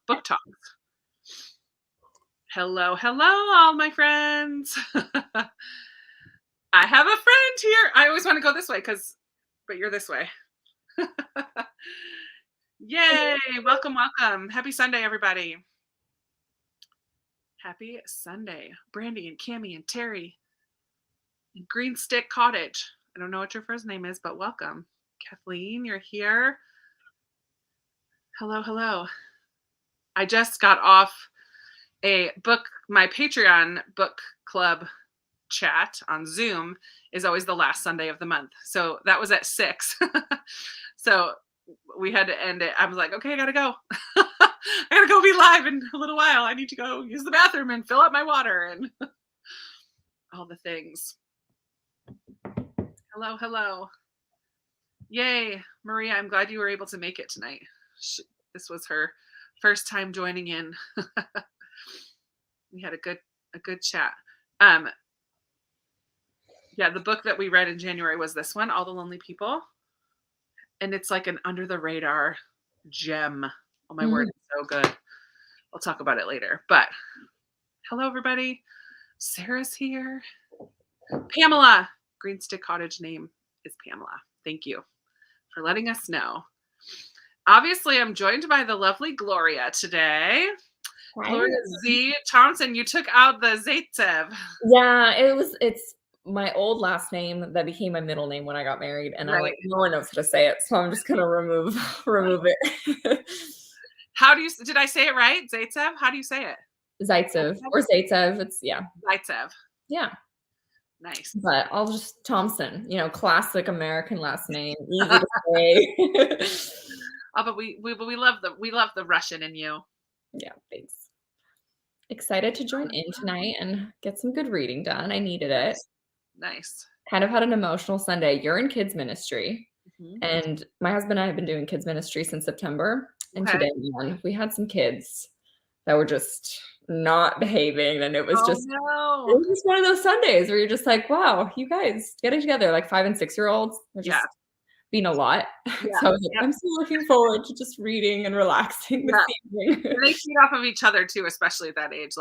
Book Talk. Hello, all my friends. I have a friend here. I always want to go this way but you're this way. Yay! Welcome. Happy Sunday, everybody. Happy Sunday, Brandy and Cammie and Terry and Green Stick Cottage. I don't know what your first name is, but welcome. Kathleen, you're here. Hello. I just got off my Patreon book club chat on Zoom is always the last Sunday of the month. So that was at 6. So we had to end it. I was like, okay, I gotta go. I gotta go be live in a little while. I need to go use the bathroom and fill up my water and all the things. Hello. Yay, Maria, I'm glad you were able to make it tonight. This was her first time joining in. We had a good chat. Yeah, the book that we read in January was this one, All the Lonely People. And it's like an under the radar gem. Oh my word, it's so good. I'll talk about it later. But hello, everybody. Sarah's here. Pamela. Green Stick Cottage name is Pamela. Thank you for letting us know. Obviously, I'm joined by the lovely Gloria today. Hi. Gloria Z. Thompson, you took out the Zaitsev. Yeah, it's my old last name that became my middle name when I got married, and right. No one knows how to say it, so I'm just gonna remove it. Did I say it right? Zaitsev? How do you say it? Zaitsev or Zaitsev. It's Zaitsev. Yeah. Nice. But I'll just Thompson, classic American last name, easy to say. Oh, but we love the Russian in you. Yeah, thanks. Excited to join in tonight and get some good reading done. I needed it. Nice. Kind of had an emotional Sunday. You're in kids ministry, and my husband and I have been doing kids ministry since September. And today, we had some kids that were just not behaving, and it was it was just one of those Sundays where you're just like, wow, you guys getting together, like 5 and 6 year olds. Just being a lot. Yeah. So I was like, I'm still looking forward to just reading and relaxing this evening. They feed off of each other too, especially at that age.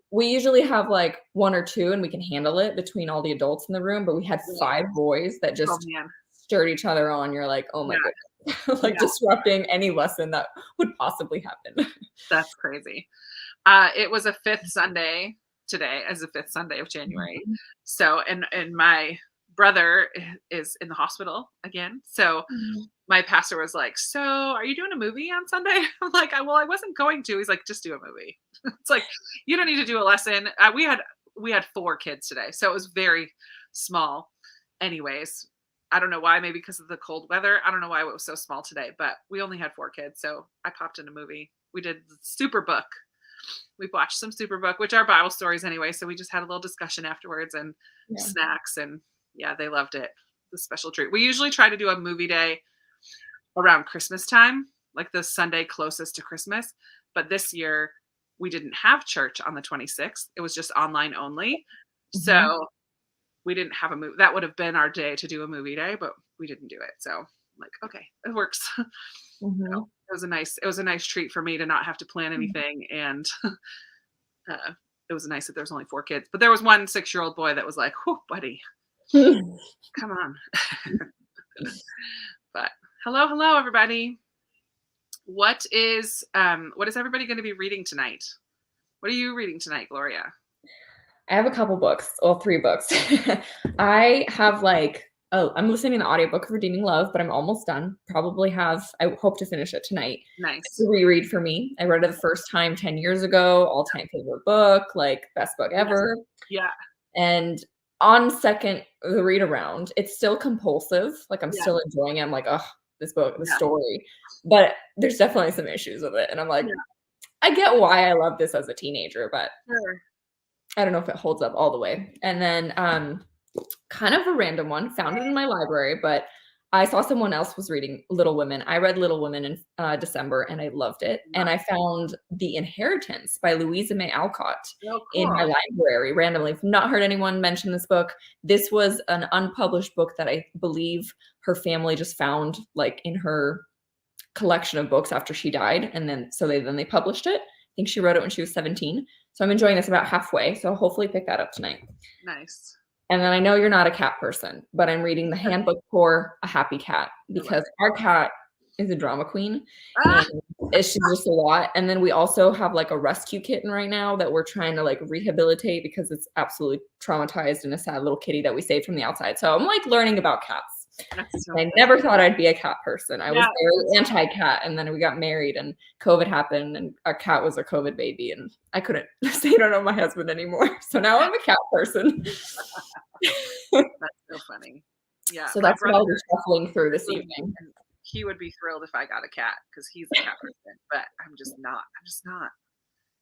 We usually have like 1 or 2 and we can handle it between all the adults in the room, but we had 5 boys that just stirred each other on. You're like, oh my goodness. Disrupting any lesson that would possibly happen. That's crazy. It was a 5th Sunday today, as the 5th Sunday of January. So, and my brother is in the hospital again. So my pastor was like, so are you doing a movie on Sunday? I'm like, well, I wasn't going to. He's like, just do a movie. It's like, you don't need to do a lesson. We had 4 kids today. So it was very small. Anyways, I don't know why, maybe because of the cold weather. I don't know why it was so small today, but we only had 4 kids. So I popped in a movie. We did Superbook. We watched some Superbook, which are Bible stories anyway. So we just had a little discussion afterwards and snacks, and they loved it. The special treat. We usually try to do a movie day around Christmas time, like the Sunday closest to Christmas. But this year we didn't have church on the 26th. It was just online only. So we didn't have a movie. That would have been our day to do a movie day, but we didn't do it. So I'm like, okay, it works. So it was a nice treat for me to not have to plan anything. And it was nice that there was only 4 kids, but there was one 6-year-old boy that was like, whew, buddy, come on. But hello, everybody. What is everybody going to be reading tonight? What are you reading tonight, Gloria? I have a couple books, 3 books. I have I'm listening to the audiobook of Redeeming Love, but I'm almost done. I hope to finish it tonight. Nice. It's a reread for me. I read it the first time 10 years ago, all-time favorite book, best book ever. Yeah. And on second read around, it's still compulsive. I'm still enjoying it. I'm like, oh, this book, the story. But there's definitely some issues with it. And I'm like, I get why I love this as a teenager, but I don't know if it holds up all the way. And then kind of a random one, found it in my library, but I saw someone else was reading Little Women. I read Little Women in December and I loved it. And I found The Inheritance by Louisa May Alcott in my library randomly. I've not heard anyone mention this book. This was an unpublished book that I believe her family just found in her collection of books after she died, and then they published it. I think she wrote it when she was 17. So I'm enjoying this about halfway. So I'll hopefully pick that up tonight. Nice. And then I know you're not a cat person, but I'm reading The Handbook for a Happy Cat because our cat is a drama queen. And she's just a lot. And then we also have like a rescue kitten right now that we're trying to like rehabilitate because it's absolutely traumatized and a sad little kitty that we saved from the outside. So I'm like learning about cats. I never thought I'd be a cat person. I was very anti-cat, and then we got married and COVID happened and our cat was a COVID baby and I couldn't say I don't know my husband anymore. So now I'm a cat person. That's so funny. Yeah. So that's what I'll be shuffling through this evening. He would be thrilled if I got a cat because he's a cat person, but I'm just not.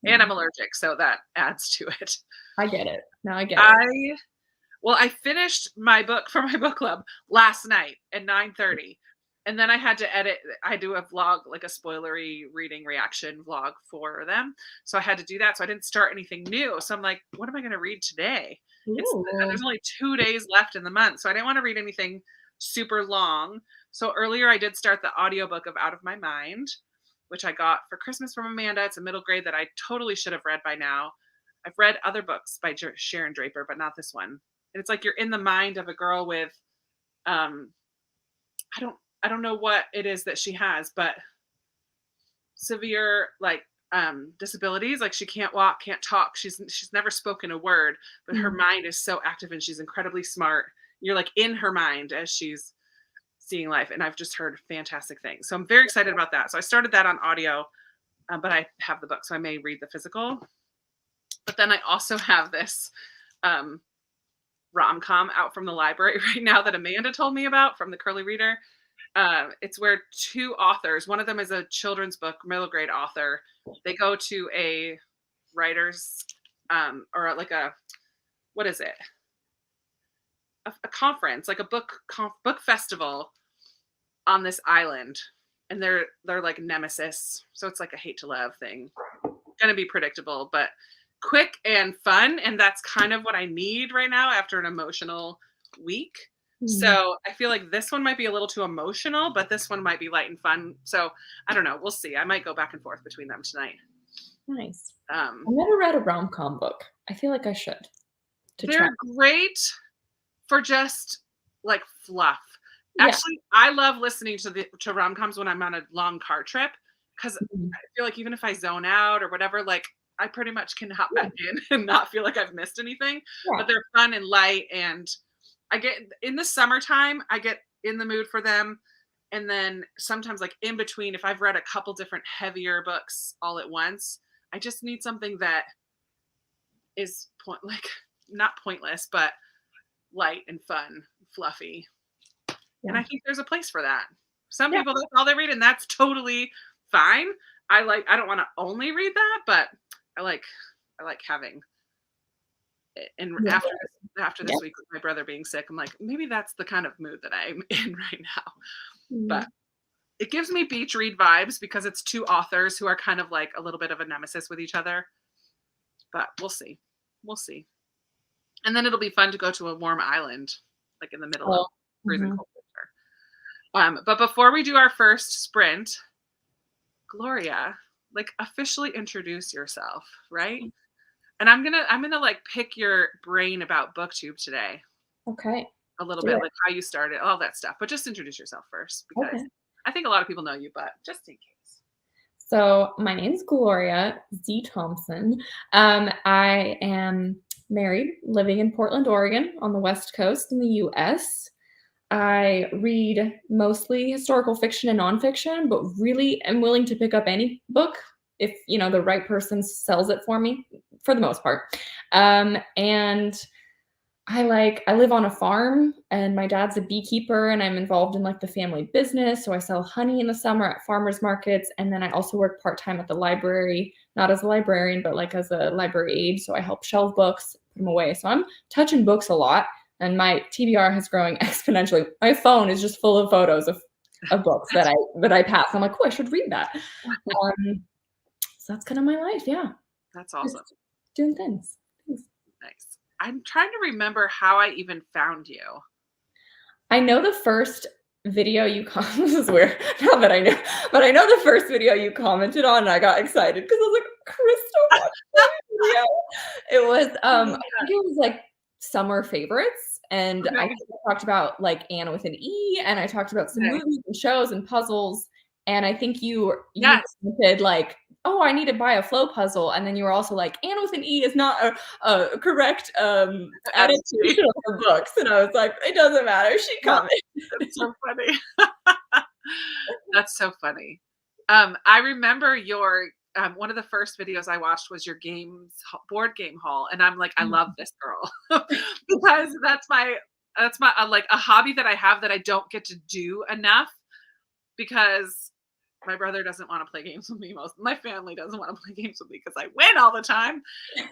And I'm allergic, so that adds to it. I get it. Now I get it. Well, I finished my book for my book club last night at 9:30, and then I had to edit. I do a vlog, like a spoilery reading reaction vlog for them. So I had to do that. So I didn't start anything new. So I'm like, what am I going to read today? There's only 2 days left in the month. So I didn't want to read anything super long. So earlier I did start the audiobook of Out of My Mind, which I got for Christmas from Amanda. It's a middle grade that I totally should have read by now. I've read other books by Sharon Draper, but not this one. And it's like you're in the mind of a girl with, I don't know what it is that she has, but severe like disabilities. Like she can't walk, can't talk. She's never spoken a word, but her mind is so active and she's incredibly smart. You're like in her mind as she's seeing life. And I've just heard fantastic things. So I'm very excited about that. So I started that on audio, but I have the book, so I may read the physical. But then I also have this rom-com out from the library right now that Amanda told me about from the Curly Reader. It's where two authors, one of them is a children's book, middle grade author. They go to a writer's or like what is it? A conference, like a book festival on this island. And they're like nemesis. So it's like a hate to love thing. Gonna be predictable, but quick and fun. And that's kind of what I need right now after an emotional week. So I feel like this one might be a little too emotional, but this one might be light and fun. So I don't know. We'll see. I might go back and forth between them tonight. Nice. I've never read a rom-com book. I feel like I should. They're great for just like fluff. Actually, I love listening to rom-coms when I'm on a long car trip because I feel like even if I zone out or whatever, like I pretty much can hop back in and not feel like I've missed anything. But they're fun and light, and I get in the summertime, I get in the mood for them. And then sometimes like in between, if I've read a couple different heavier books all at once, I just need something that is not pointless, but light and fun, fluffy. And I think there's a place for that. Some people, that's all they read, and that's totally fine. I don't want to only read that, but I like having it. And after this week with my brother being sick, I'm like, maybe that's the kind of mood that I'm in right now. But it gives me beach read vibes because it's two authors who are kind of like a little bit of a nemesis with each other. But we'll see. And then it'll be fun to go to a warm island, like in the middle of freezing cold winter. But before we do our first sprint, Gloria, like officially introduce yourself, right? And I'm gonna like pick your brain about Booktube today. Okay. A little bit, like how you started, all that stuff. But just introduce yourself first, because I think a lot of people know you, but just in case. So my name's Gloria Z. Thompson. I am married, living in Portland, Oregon, on the West Coast in the U.S. I read mostly historical fiction and nonfiction, but really am willing to pick up any book if, the right person sells it for me, for the most part. And I live on a farm, and my dad's a beekeeper, and I'm involved in like the family business. So I sell honey in the summer at farmers markets. And then I also work part-time at the library, not as a librarian, but like as a library aide. So I help shelve books, put them away. So I'm touching books a lot, and my TBR is growing exponentially. My phone is just full of photos of books that I pass. I'm like, oh, I should read that. So that's kind of my life. Yeah. That's awesome. Just doing things. Nice. I'm trying to remember how I even found you. I know the first video you this is weird now that I know, but I know the first video you commented on, and I got excited because I was like, "Krista watched that video." It was, I think it was, like, summer favorites, and I Okay. think I talked about, like, Anna with an E, and I talked about some Okay. movies and shows and puzzles, and I think you Yes. commented, like, "Oh, I need to buy a flow puzzle," and then you were also like, "Anna with an E is not a correct, adaptation of the books," and I was like, "It doesn't matter, she Well, commented." that's so funny. That's so funny. I remember your one of the first videos I watched was your board game haul, and I'm like, I love this girl because that's my like a hobby that I have that I don't get to do enough because my brother doesn't want to play games with me. My family doesn't want to play games with me because I win all the time. You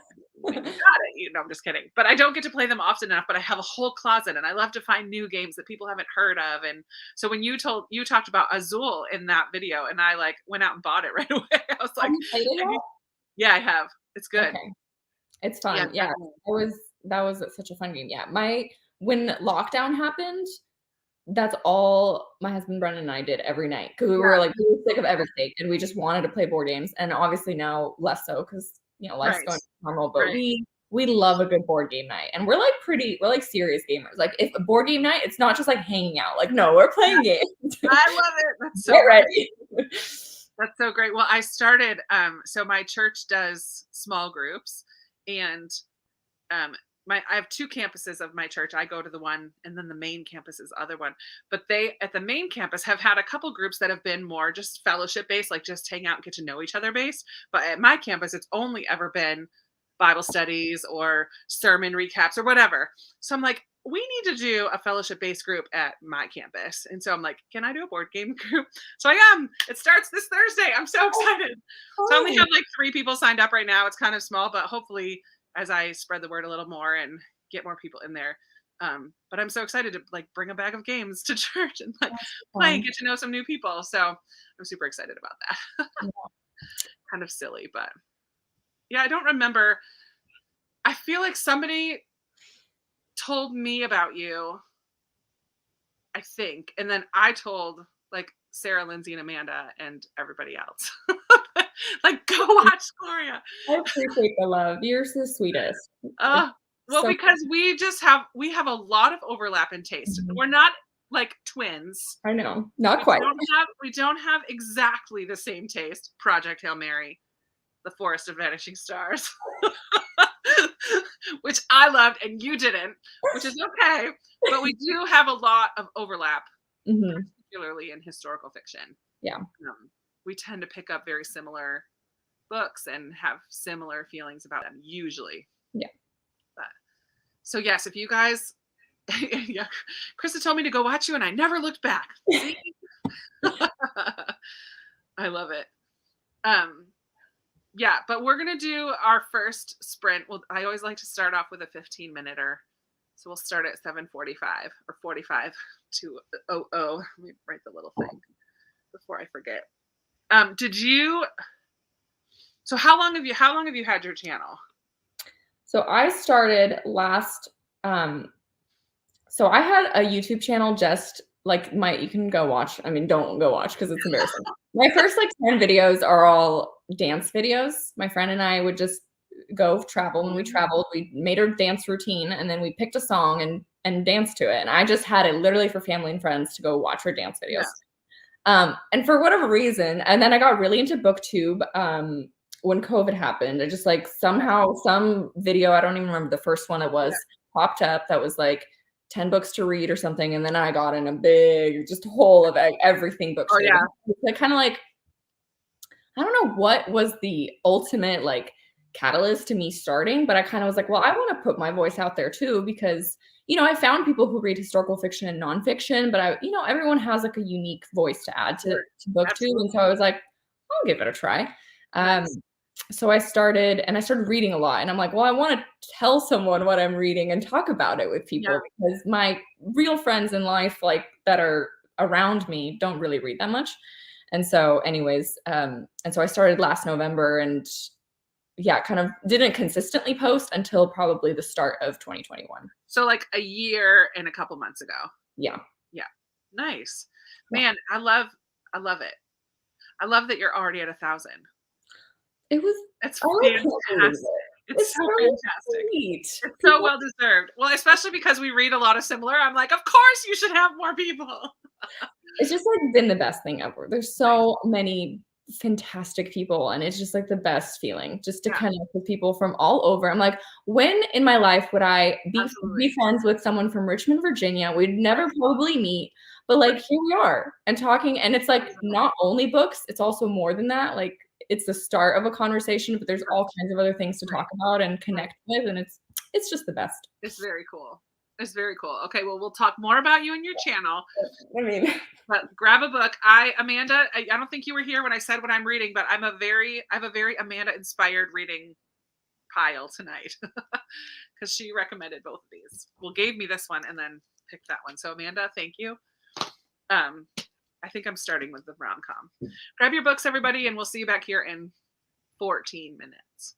got it. I'm just kidding. But I don't get to play them often enough. But I have a whole closet, and I love to find new games that people haven't heard of. And so when you talked about Azul in that video, and I like went out and bought it right away. I was like, Have you played it yet? yeah, I have. It's good. Okay. It's Yeah, fun. Yeah, that was such a fun game. Yeah, when lockdown happened, that's all my husband Brennan and I did every night because we were sick of everything, and we just wanted to play board games. And obviously now less so because life's right, going normal. But right. we love a good board game night, and we're like serious gamers. Like if a board game night, it's not just like hanging out. Like no, we're playing games. I love it. That's so Get ready. That's so great. Well, I started. So my church does small groups, and I have two campuses of my church. I go to the one, and then the main campus is the other one. But they at the main campus have had a couple groups that have been more just fellowship based, like just hang out and get to know each other based. But at my campus, it's only ever been Bible studies or sermon recaps or whatever. So I'm like, we need to do a fellowship based group at my campus. And so I'm like, can I do a board game group? So I am. It starts this Thursday. I'm so excited. So I only have like 3 people signed up right now. It's kind of small, but hopefully as I spread the word a little more and get more people in there. But I'm so excited to like bring a bag of games to church and like play and get to know some new people. So I'm super excited about that. Yeah. Kind of silly, but yeah, I don't remember. I feel like somebody told me about you, I think, and then I told like Sarah, Lindsay, and Amanda and everybody else. Like, go watch Gloria. I appreciate the love. You're the sweetest. Well, So because we have a lot of overlap in taste. We're not like twins. I know, not quite. We don't have exactly the same taste. Project Hail Mary, The Forest of Vanishing Stars, which I loved and you didn't, which is okay. But we do have a lot of overlap, particularly in historical fiction. Yeah. We tend to pick up very similar books and have similar feelings about them usually. Yeah. So yes, if you guys, yeah, Krista told me to go watch you and I never looked back. See? I love it. Yeah, but we're going to do our first sprint. Well, I always like to start off with a 15-minute-er. So we'll start at 7:45 or 45 to 00. Let me write the little thing before I forget. So how long have you had your channel? So I started last so I had a YouTube channel just like you can go watch. I mean, don't go watch because it's embarrassing. My first like 10 videos are all dance videos. My friend and I would just go travel. When we traveled, we made our dance routine and then we picked a song and danced to it. And I just had it literally for family and friends to go watch our dance videos. Yeah. And for whatever reason, and then I got really into Booktube when COVID happened. I just like somehow some video, I don't even remember the first one it was, popped up that was like 10 books to read or something. And then I got in a big just hole of everything books. Oh, yeah. Like kind of like, I don't know what was the ultimate like catalyst to me starting, but I kind of was like, well, I want to put my voice out there too, because I found people who read historical fiction and nonfiction, but everyone has like a unique voice to add to Booktube. And so I was like, I'll give it a try. So I started reading a lot, and I'm like, well, I want to tell someone what I'm reading and talk about it with people because my real friends in life, like that are around me, don't really read that much. And so anyways, and so I started last November and kind of didn't consistently post until probably the start of 2021. So like a year and a couple months ago. Yeah. Yeah. Nice. Yeah. Man, I love it. I love that you're already at 1,000. It was It's I like can't believe fantastic. it. It's It's so so fantastic. sweet. It's so People well deserved. Well, especially because we read a lot of similar, I'm like, "Of course you should have more people." it's just, like, been the best thing ever. There's so many fantastic people, and it's just, like, the best feeling just to Yeah, connect with people from all over. I'm like, when in my life would I be absolutely. friends with someone from Richmond, Virginia? We'd never Right, probably meet, but, like, right. here we are and talking, and it's, like, Absolutely. not only books, it's also more than that, like, it's the start of a conversation, but there's all Yes. kinds of other things to Right, talk about and right. connect with, and it's just the best. It's very cool. It's very cool. Okay, well, we'll talk more about you and your channel, I mean, but grab a book. Amanda, I don't think you were here when I said what I'm reading, but I have a very Amanda inspired reading pile tonight because she recommended both of these. Well, gave me this one and then picked that one. So Amanda, thank you. Um, I think I'm starting with the rom com. Grab your books, everybody, and we'll see you back here in 14 minutes.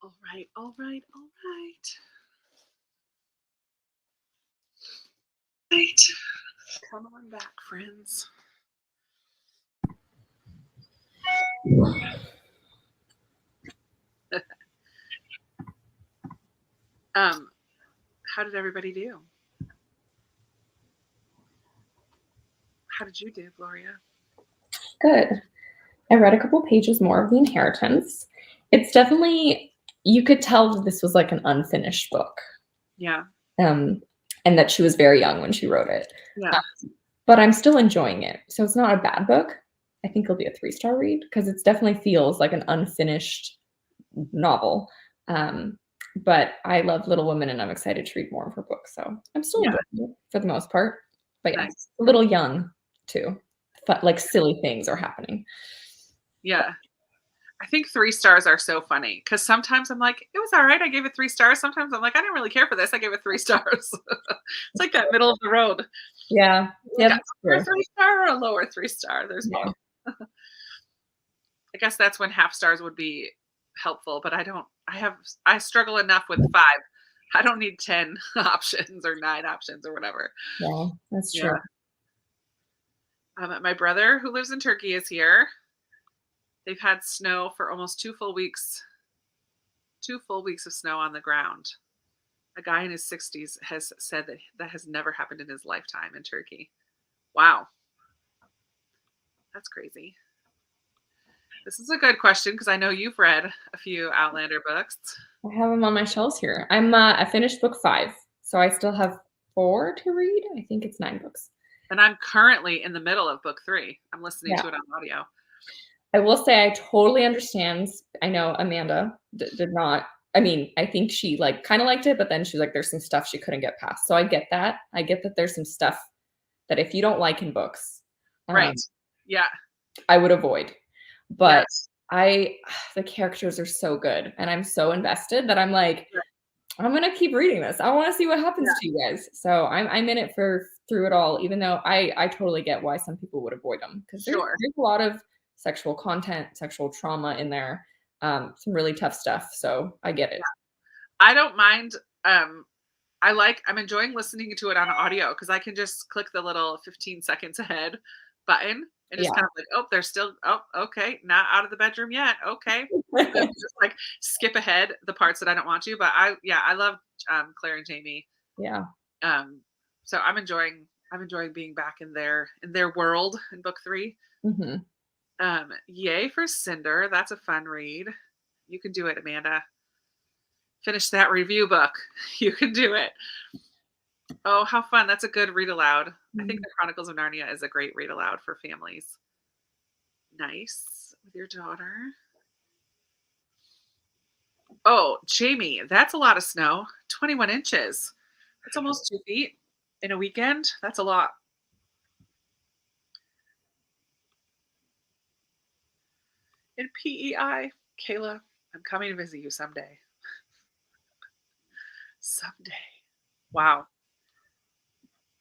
All right, all right, all right. Right. Come on back, friends. How did everybody do? How did you do, Gloria? Good. I read a couple pages more of The Inheritance. It's definitely, you could tell that this was like an unfinished book. Yeah. And that she was very young when she wrote it. Yeah. But I'm still enjoying it. So it's not a bad book. I think it'll be a 3-star read because it definitely feels like an unfinished novel. But I love Little Women and I'm excited to read more of her books. So I'm still enjoying it for the most part. But yeah, Nice. a little young too. But like silly things are happening. Yeah. I think 3 stars are so funny because sometimes I'm like, it was all right. I gave it 3 stars. Sometimes I'm like, I didn't really care for this. I gave it 3 stars. It's like that middle of the road. Yeah. Like Yeah. a 3-star or a lower 3-star. There's both. I guess that's when half stars would be helpful, but I struggle enough with 5. I don't need 10 options or 9 options or whatever. Yeah, that's true. My brother who lives in Turkey is here. They've had snow for almost 2 full weeks. 2 full weeks of snow on the ground. A guy in his 60s has said that has never happened in his lifetime in Turkey. Wow. That's crazy. This is a good question because I know you've read a few Outlander books. I have them on my shelves here. I finished book 5, so I still have 4 to read. I think it's 9 books. And I'm currently in the middle of book 3. I'm listening to it on audio. I will say I totally understand. I know Amanda did not. I mean, I think she like kind of liked it, but then she's like, there's some stuff she couldn't get past. So I get that. I get that there's some stuff that if you don't like in books, right? Yeah, I would avoid. But yes. The characters are so good, and I'm so invested that I'm like, I'm gonna keep reading this. I want to see what happens to you guys. So I'm in it through it all, even though I totally get why some people would avoid them because there's a lot of sexual content, sexual trauma in there, some really tough stuff. So I get it. I don't mind. I'm enjoying listening to it on audio because I can just click the little 15 seconds ahead button and just kind of like, oh, they're still, oh, okay, not out of the bedroom yet. Okay. Just like skip ahead the parts that I don't want to. But I love Claire and Jamie. Yeah. So I'm enjoying being back in their world in book 3. Mm-hmm. Yay for Cinder. That's a fun read. You can do it, Amanda. Finish that review book. You can do it. Oh, how fun. That's a good read aloud. I think The Chronicles of Narnia is a great read aloud for families. Nice. With your daughter. Oh, Jamie, that's a lot of snow. 21 inches. That's almost 2 feet in a weekend. That's a lot. In PEI, Kayla, I'm coming to visit you someday. Someday. Wow.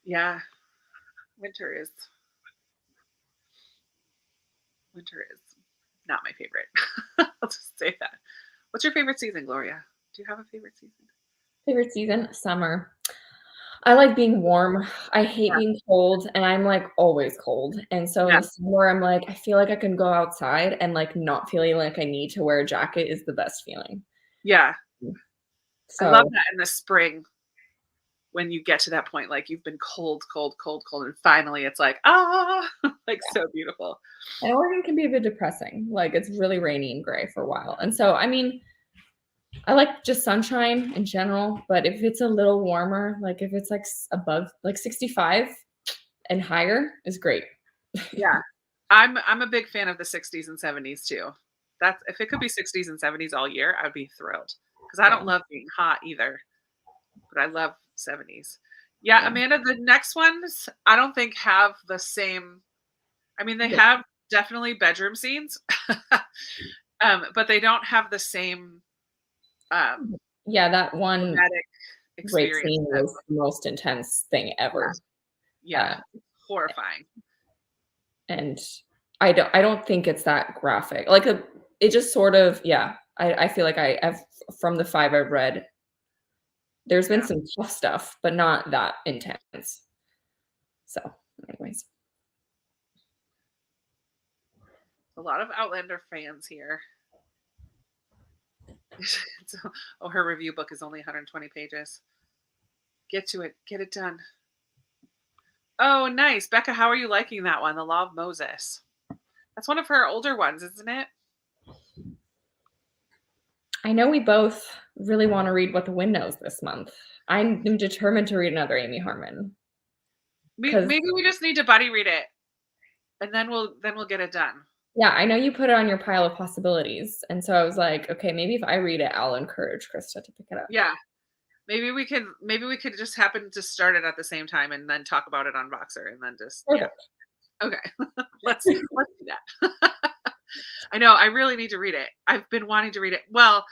Yeah. Winter is not my favorite. I'll just say that. What's your favorite season, Gloria? Do you have a favorite season? Favorite season? Summer. I like being warm. I hate being cold, and I'm like always cold. And so in the summer, I'm like, I feel like I can go outside and like not feeling like I need to wear a jacket is the best feeling. Yeah. So I love that in the spring when you get to that point, like you've been cold, and finally it's like, like so beautiful. And Oregon can be a bit depressing. Like it's really rainy and gray for a while. And so, I mean, I like just sunshine in general, but if it's a little warmer, like if it's like above like 65 and higher is great. Yeah. I'm a big fan of the 60s and 70s too. That's if it could be 60s and 70s all year, I'd be thrilled. Because I don't love being hot either. But I love 70s. Yeah, Amanda, the next ones I don't think have the same. I mean, they have definitely bedroom scenes. But they don't have the same that one experience. Rape scene was the most intense thing ever. Yeah. Horrifying. And I don't think it's that graphic. Like it just sort of, I feel like from the 5 I've read. There's been some tough stuff, but not that intense. So, anyways. A lot of Outlander fans here. So, her review book is only 120 pages. Get to it. Get it done. Oh, nice. Becca, how are you liking that one? The Law of Moses. That's one of her older ones, isn't it? I know we both really want to read What the Wind Knows this month. I'm determined to read another Amy Harmon. Maybe we just need to buddy read it, and then we'll get it done. Yeah, I know you put it on your pile of possibilities, and so I was like, okay, maybe if I read it, I'll encourage Krista to pick it up. Yeah, maybe we could just happen to start it at the same time and then talk about it on Voxer, and then just okay. let's do that. I know I really need to read it. I've been wanting to read it. Well,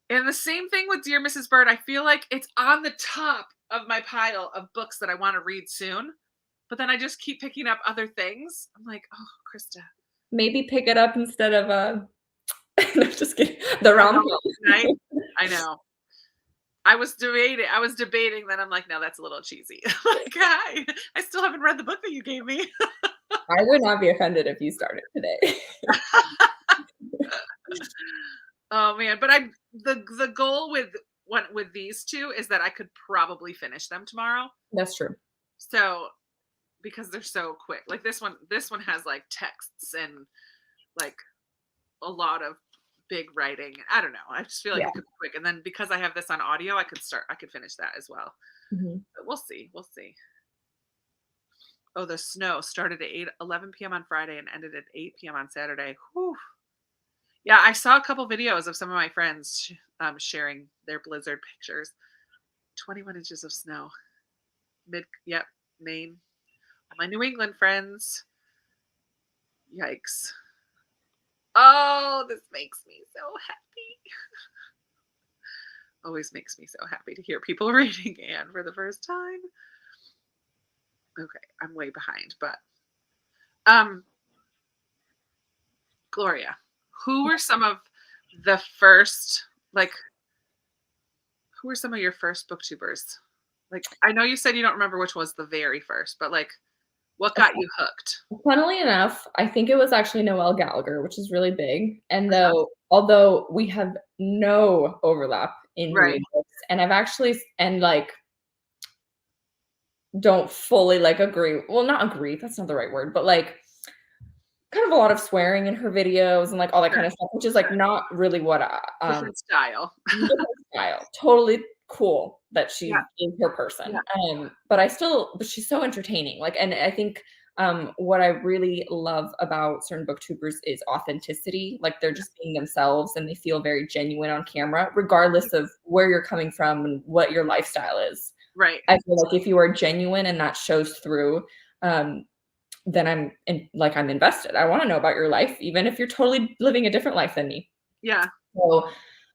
and the same thing with Dear Mrs. Bird. I feel like it's on the top of my pile of books that I want to read soon, but then I just keep picking up other things. I'm like, oh, Krista. Maybe pick it up instead of no, just kidding. The rom-com. I know. I was debating. Then I'm like, no, that's a little cheesy. Like, hi, I still haven't read the book that you gave me. I would not be offended if you started today. Oh man, but the goal with these two is that I could probably finish them tomorrow. That's true. So, because they're so quick. Like this one has like texts and like a lot of big writing. I don't know. I just feel like it could be quick. And then because I have this on audio, I could finish that as well. Mm-hmm. But we'll see. Oh, the snow started at 11 p.m. on Friday and ended at 8 p.m. on Saturday. Whew. Yeah, I saw a couple videos of some of my friends sharing their blizzard pictures. 21 inches of snow. Maine. My New England friends. Yikes. Oh, this makes me so happy. Always makes me so happy to hear people reading Anne for the first time. Okay, I'm way behind, but Gloria, who were some of the first, who were some of your first booktubers? Like, I know you said you don't remember which was the very first, but like, what got you hooked? Funnily enough, I think it was actually Noelle Gallagher, which is really big. And although we have no overlap in reading books, and I've actually, don't fully agree. Well, not agree. That's not the right word, but kind of a lot of swearing in her videos and all that kind of stuff, which is not really what different style. Different style. Totally cool that she is her person. Yeah. But she's so entertaining. And I think what I really love about certain booktubers is authenticity. They're just being themselves and they feel very genuine on camera, regardless of where you're coming from and what your lifestyle is. Right. I feel like if you are genuine and that shows through, then I'm invested. I want to know about your life, even if you're totally living a different life than me. Yeah. So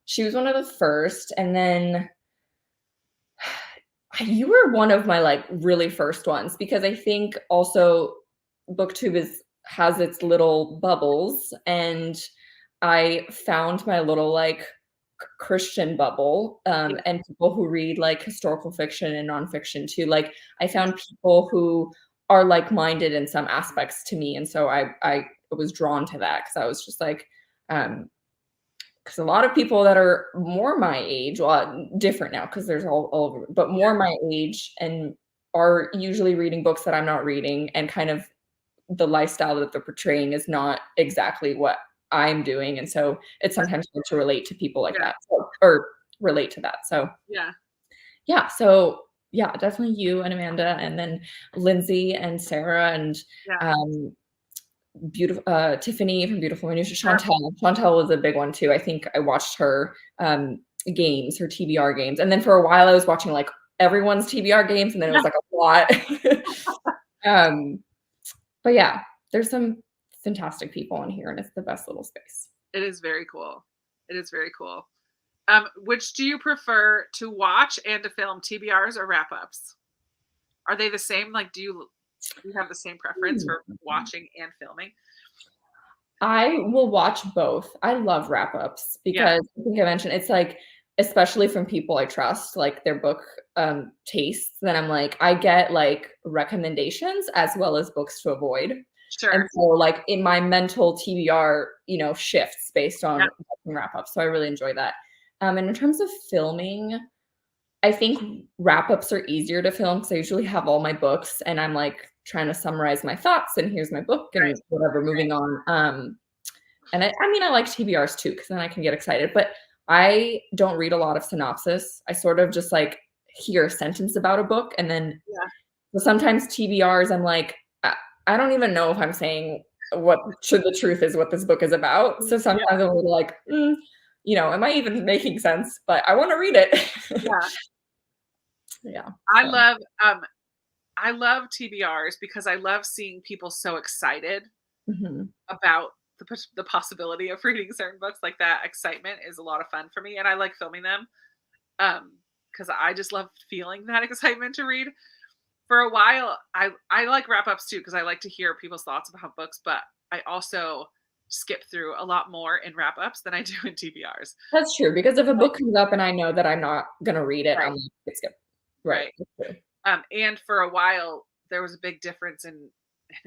she was one of the first. And then you were one of my really first ones, because I think also Booktube has its little bubbles, and I found my little Christian bubble, and people who read historical fiction and nonfiction too. I found people who are like-minded in some aspects to me, and so I was drawn to that, because I was just because a lot of people that are more my age, well, different now because there's all over, but more my age and are usually reading books that I'm not reading, and kind of the lifestyle that they're portraying is not exactly what I'm doing. And so it's sometimes hard to relate to people like that, or relate to that. So so definitely you and Amanda, and then Lindsay and Sarah, and beautiful Tiffany from Beautiful Minutia. Chantel was a big one too. I think I watched her games, her TBR games, and then for a while I was watching everyone's TBR games, and then it was a lot. But yeah, there's some fantastic people in here, and it's the best little space. It is very cool. Which do you prefer to watch and to film, TBRs or wrap-ups? Are they the same? Do you have the same preference for watching and filming? I will watch both. I love wrap-ups Yeah, because I think I mentioned it's like, especially from people I trust, like their book tastes, then I'm like, I get like recommendations as well as books to avoid. And sure. so like in my mental TBR, shifts based on Yeah, watching wrap-ups. So I really enjoy that. And in terms of filming, I think wrap-ups are easier to film because I usually have all my books and I'm like trying to summarize my thoughts and here's my book right, and whatever, moving on. And I mean, I like TBRs too because then I can get excited, but I don't read a lot of synopsis. I sort of just like hear a sentence about a book and then yeah, so sometimes TBRs, I'm like, I don't even know if I'm saying what should the truth is what this book is about. So sometimes yeah, I'm a little like, am I even making sense? But I want to read it. yeah. Yeah. I So. love I love TBRs because I love seeing people so excited Mhm. about the possibility of reading certain books. Like that excitement is a lot of fun for me, and I like filming them because I just love feeling that excitement to read. For a while, I like wrap ups too because I like to hear people's thoughts about books, but I also skip through a lot more in wrap ups than I do in TBRs. That's true because if a Like, book comes up and I know that I'm not gonna read it, I'm right, like, it's good. Right. right. That's true. And for a while, there was a big difference in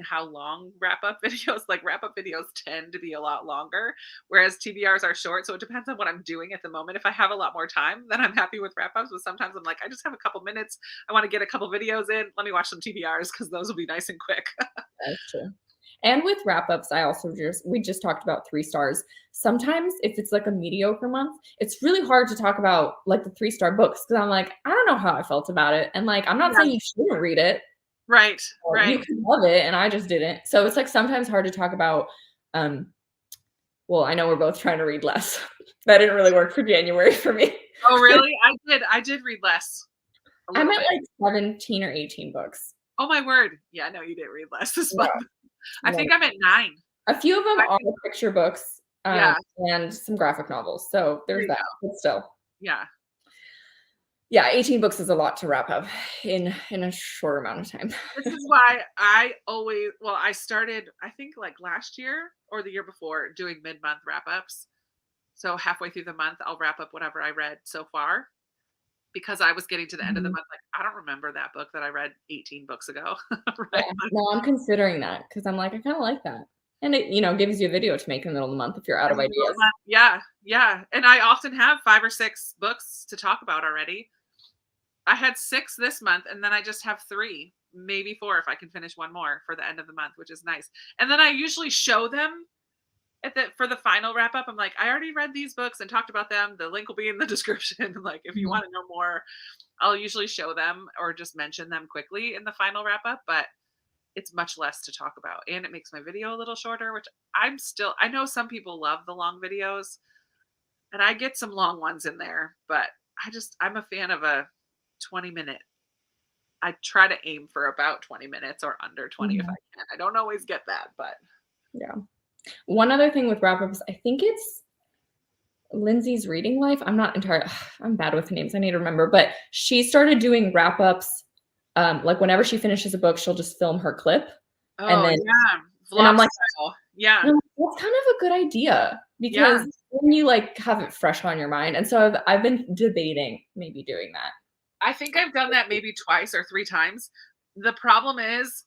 how long wrap up videos, like wrap up videos tend to be a lot longer, whereas TBRs are short. So it depends on what I'm doing at the moment. If I have a lot more time, then I'm happy with wrap ups. But sometimes I'm like, I just have a couple minutes. I want to get a couple videos in. Let me watch some TBRs because those will be nice and quick. That's true. And with wrap-ups, I also we just talked about 3 stars. Sometimes if it's like a mediocre month, it's really hard to talk about like the 3-star books because I'm like, I don't know how I felt about it. And like, I'm not Yeah. saying you shouldn't read it. Right. You Right. can love it, and I just didn't. So it's like sometimes hard to talk about. Um, well, I know we're both trying to read less. That didn't really work for January for me. Oh, really? I did read less a I'm little at bit. like 17 or 18 books. Oh my word. Yeah, no, you didn't read less this Yeah, month. I no. think I'm at 9. A few of them I are think picture books, yeah, and some graphic novels. So there there's you that. go. But still. Yeah. Yeah, 18 books is a lot to wrap up in a short amount of time. This is why I always well, I started I think like last year or the year before doing mid-month wrap-ups. So halfway through the month, I'll wrap up whatever I read so far because I was getting to the end of the Mhm. month like I don't remember that book that I read 18 books ago, Yeah, right? no, I'm considering that because 'cause I'm like, I kinda like that. And it, gives you a video to make in the middle of the month if you're out In of the middle of the ideas. month. Yeah, yeah. And I often have 5 or 6 books to talk about already. I had 6 this month, and then I just have 3, maybe 4 if I can finish one more for the end of the month, which is nice. And then I usually show them at the for the final wrap up. I'm like, I already read these books and talked about them. The link will be in the description. Like, if you Mhm. want to know more, I'll usually show them or just mention them quickly in the final wrap up. But it's much less to talk about, and it makes my video a little shorter. Which I know some people love the long videos, and I get some long ones in there, but I'm a fan of a 20-minute. I try to aim for about 20 minutes or under 20 if I Mhm. can. I don't always get that, but Yeah. One other thing with wrap-ups, I think it's Lindsay's Reading Life. I'm not entirely I'm bad with names, I need to remember, but she started doing wrap-ups, like, whenever she finishes a book, she'll just film her clip, and oh, then yeah, and I'm vlog like, style. Yeah, "That's kind of a good idea," yeah. because then you, like, have it fresh on your mind, and so I've been debating maybe doing that. I think I've done that maybe twice or 3 times. The problem is,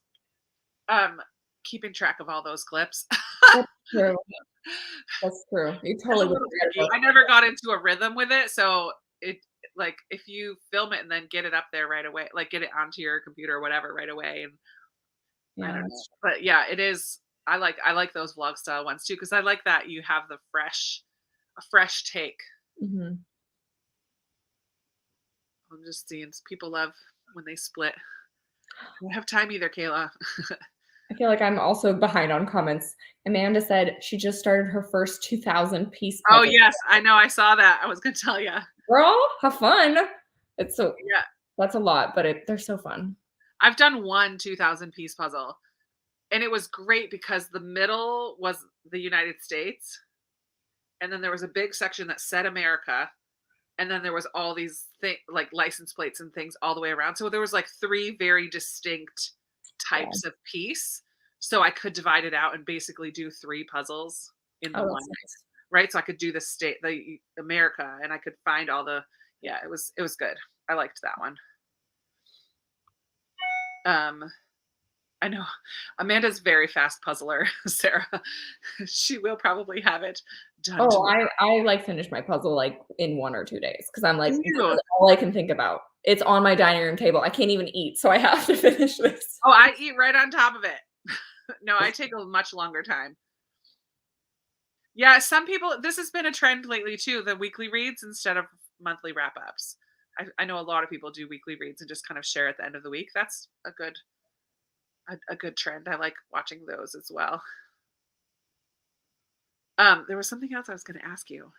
um, keeping track of all those clips. That's true, that's true. You It's a totally little forget tricky. about I never got into a rhythm with it, so it like, if you film it and then get it up there right away, like, get it onto your computer or whatever right away, and I yeah, don't know. that's But, yeah, it is I like those vlog style ones too because I like that you have a fresh take. true. Mhm. I'm just seeing people love when they split. I don't have time either, Kayla. I feel like I'm also behind on comments. Amanda said she just started her first 2,000 piece Oh, puzzle. yes, I know, I saw that. I was gonna tell you. Girl, have fun. It's so Yeah. that's a lot, but they're so fun. I've done one 2,000-piece puzzle, and it was great because the middle was the United States, and then there was a big section that said America, and then there was all these like license plates and things all the way around. So there was like 3 very distinct Yeah. types of piece. So I could divide it out and basically do 3 puzzles in the Oh, one, that's nice. right? So I could do the America, and I could find all the, yeah, it was good. I liked that one. I know Amanda's very fast puzzler, Sarah. She will probably have it done Oh, tomorrow. I like finish my puzzle like in 1 or 2 days because I'm like, Do this you? is all I can think about. It's on my dining room table. I can't even eat, so I have to finish this. Oh, I eat right on top of it. No, I take a much longer time. Yeah, some people, this has been a trend lately too, the weekly reads instead of monthly wrap ups. I know a lot of people do weekly reads and just kind of share at the end of the week. That's a good trend. I like watching those as well. There was something else I was going to ask you.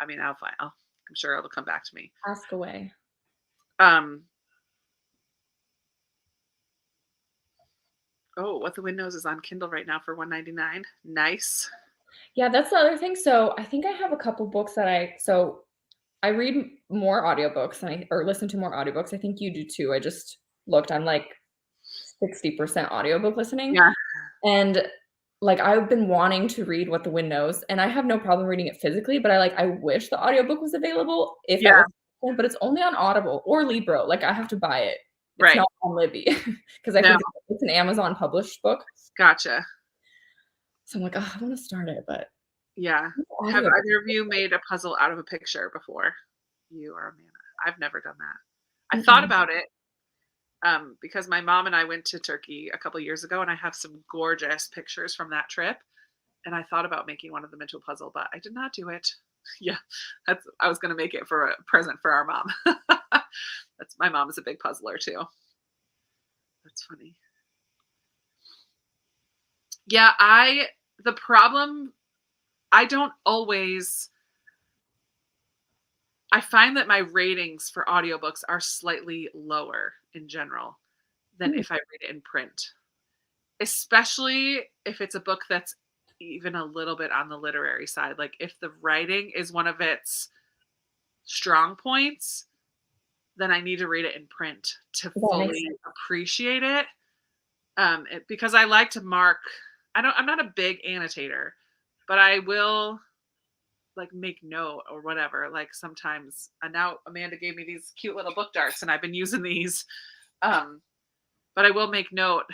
I mean, I'll find. I'm sure it'll come back to me. Ask away. Oh, What the Wind Knows is on Kindle right now for $1.99. Nice. Yeah, that's the other thing. So I think I have a couple books that I read more audiobooks or listen to more audiobooks. I think you do too. I just looked. I'm like 60% audiobook listening. Yeah. And like I've been wanting to read What the Wind Knows, and I have no problem reading it physically, but I wish the audiobook was available if that was, but it's only on Audible or Libro. Like I have to buy it. It's Right. not on Libby because I think it's an Amazon published book. Gotcha. So I'm like, oh, I want to start it, but yeah. Have either of you made a puzzle out of a picture before? You or Amanda? I've never done that. I thought about it because my mom and I went to Turkey a couple years ago, and I have some gorgeous pictures from that trip. And I thought about making one of them into a puzzle, but I did not do it. Yeah, I was going to make it for a present for our mom. My mom is a big puzzler too. That's funny. Yeah, the problem, I don't always, I find that my ratings for audiobooks are slightly lower in general than if I read it in print, especially if it's a book that's even a little bit on the literary side. Like if the writing is one of its strong points, then I need to read it in print to fully appreciate it. Because I like to mark, I'm not a big annotator, but I will like make note or whatever. Like sometimes, and now Amanda gave me these cute little book darts and I've been using these. But I will make note.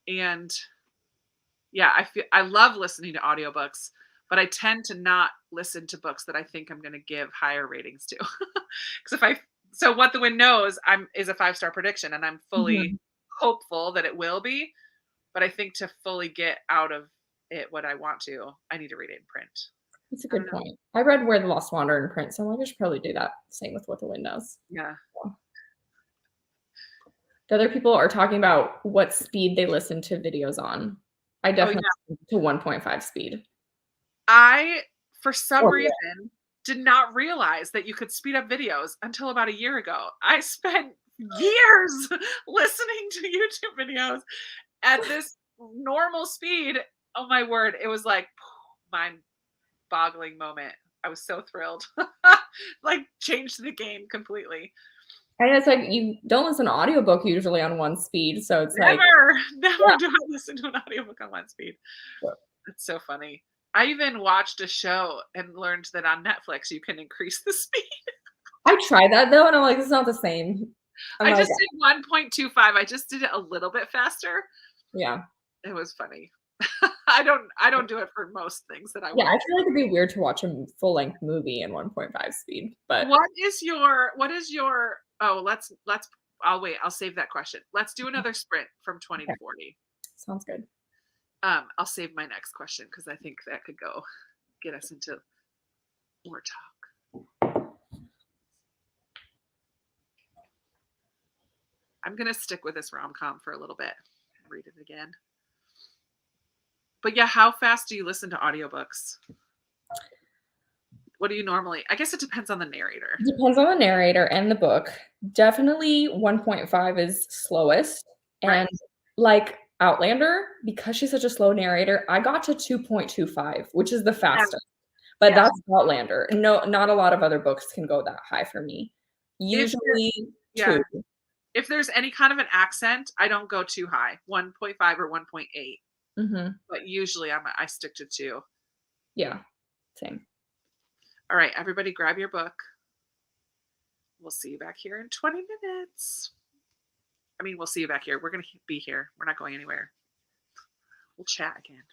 And yeah, I love listening to audiobooks, but I tend to not listen to books that I think I'm going to give higher ratings to. Because so What the Wind Knows is a 5-star prediction, and I'm fully hopeful that it will be. But I think to fully get out of it what I want to, I need to read it in print. That's a good point. I read Where the Lost Wander in print, so I'm like, I should probably do that. Same with What the Wind Knows. Yeah. The other people are talking about what speed they listen to videos on. I definitely listen to 1.5 speed. I, for some reason, did not realize that you could speed up videos until about a year ago. I spent years listening to YouTube videos at this normal speed. Oh my word. It was like mind-boggling moment. I was so thrilled. Like changed the game completely. And it's like you don't listen to audiobook usually on 1 speed, so it's never do I listen to an audiobook on 1 speed. It's so funny. I even watched a show and learned that on Netflix you can increase the speed. I tried that though, and I'm like, it's not the same. I just did 1.25. I just did it a little bit faster. Yeah. It was funny. I don't do it for most things that I watch. I feel like it'd be weird to watch a full-length movie in 1.5 speed. But what is your I'll wait. I'll save that question. Let's do another sprint from 20 to 40. Sounds good. I'll save my next question because I think that could get us into more talk. I'm going to stick with this rom-com for a little bit. Read it again. But yeah, how fast do you listen to audiobooks? What do you normally? I guess it depends on the narrator. It depends on the narrator and the book. Definitely 1.5 is slowest. And like Outlander, because she's such a slow narrator, I got to 2.25, which is the fastest. But that's Outlander. No, not a lot of other books can go that high for me. Usually 2. If there's any kind of an accent, I don't go too high, 1.5 or 1.8. Mhm. But usually I stick to 2. Yeah. Same. All right, everybody grab your book. We'll see you back here in 20 minutes. I mean, we'll see you back here. We're going to be here. We're not going anywhere. We'll chat again.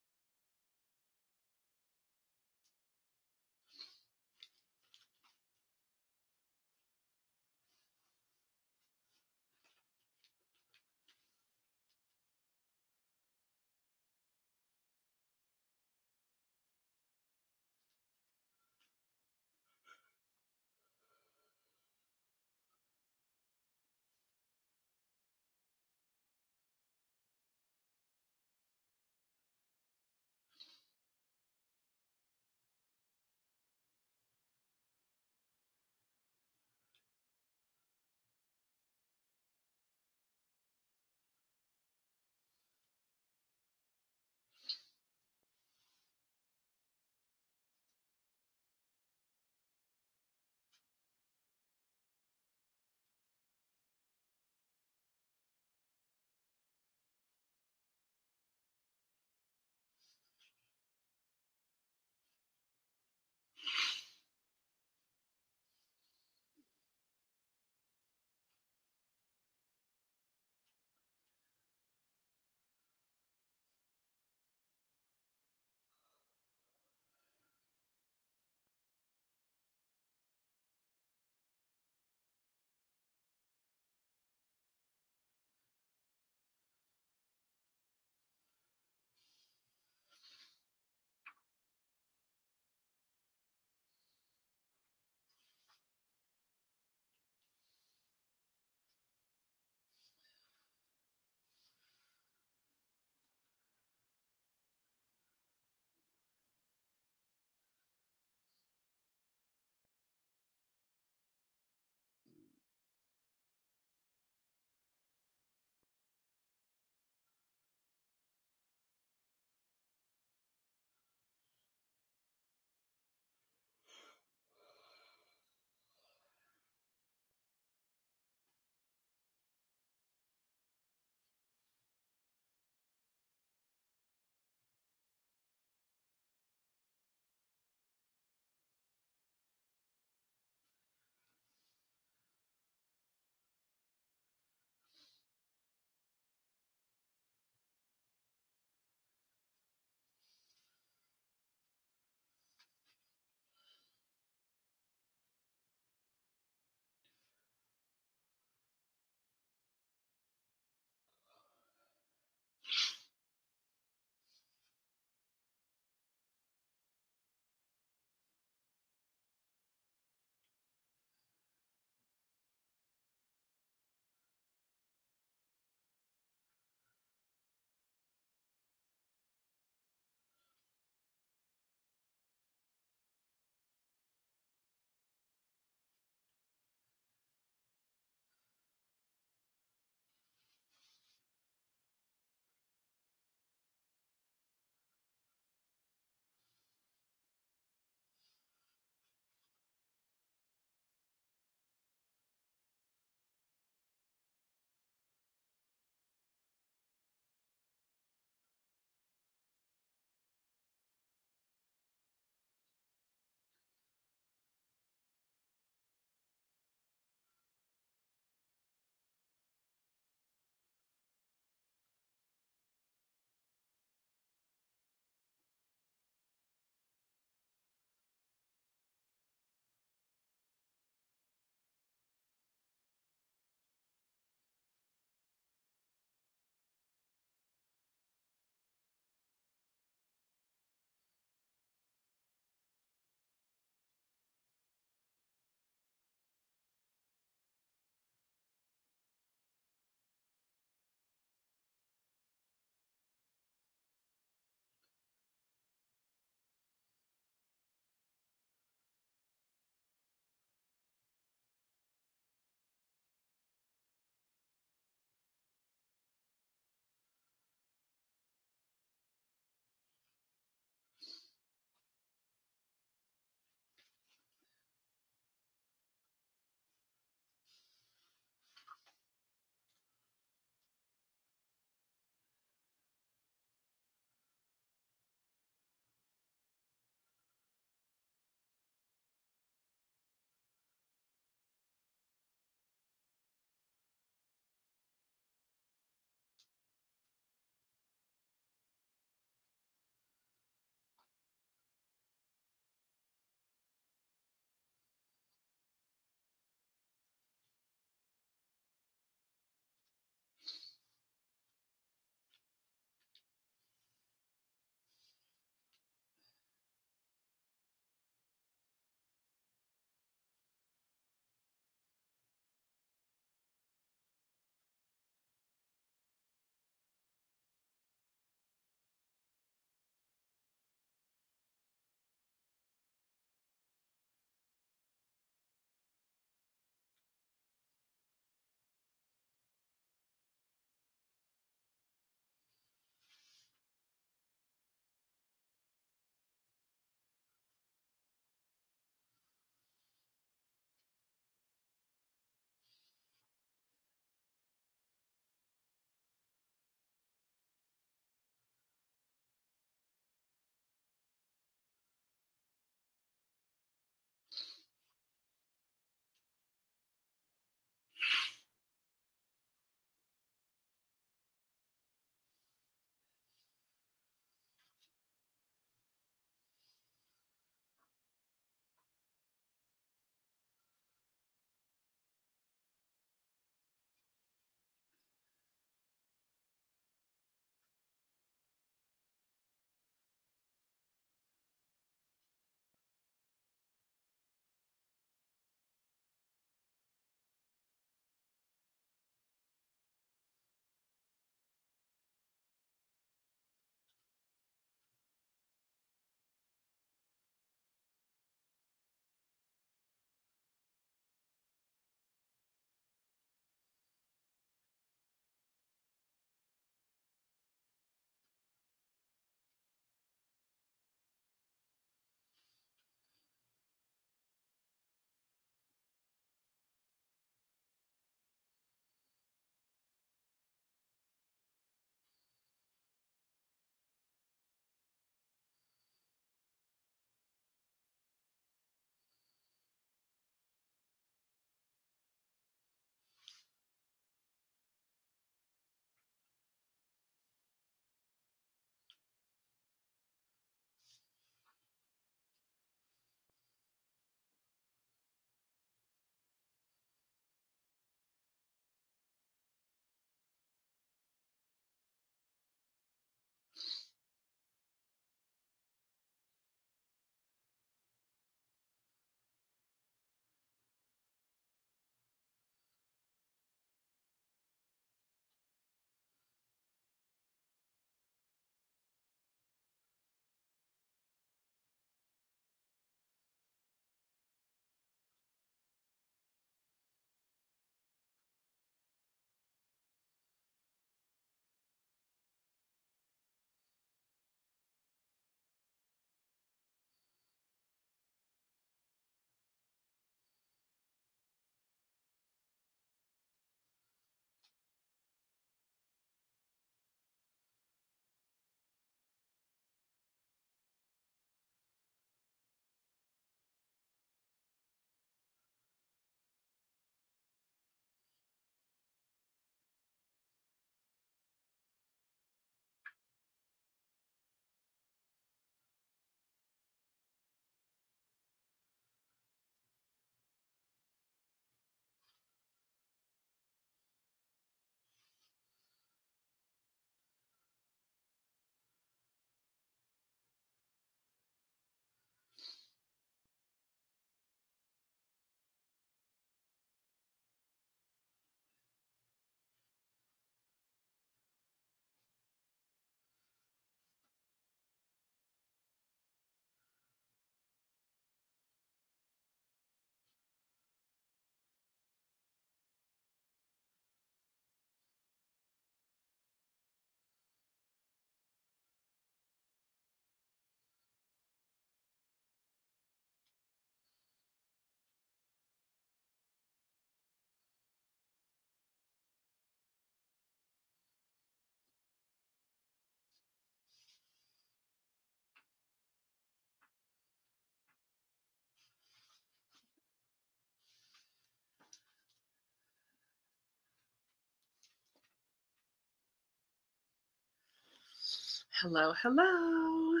Hello, hello.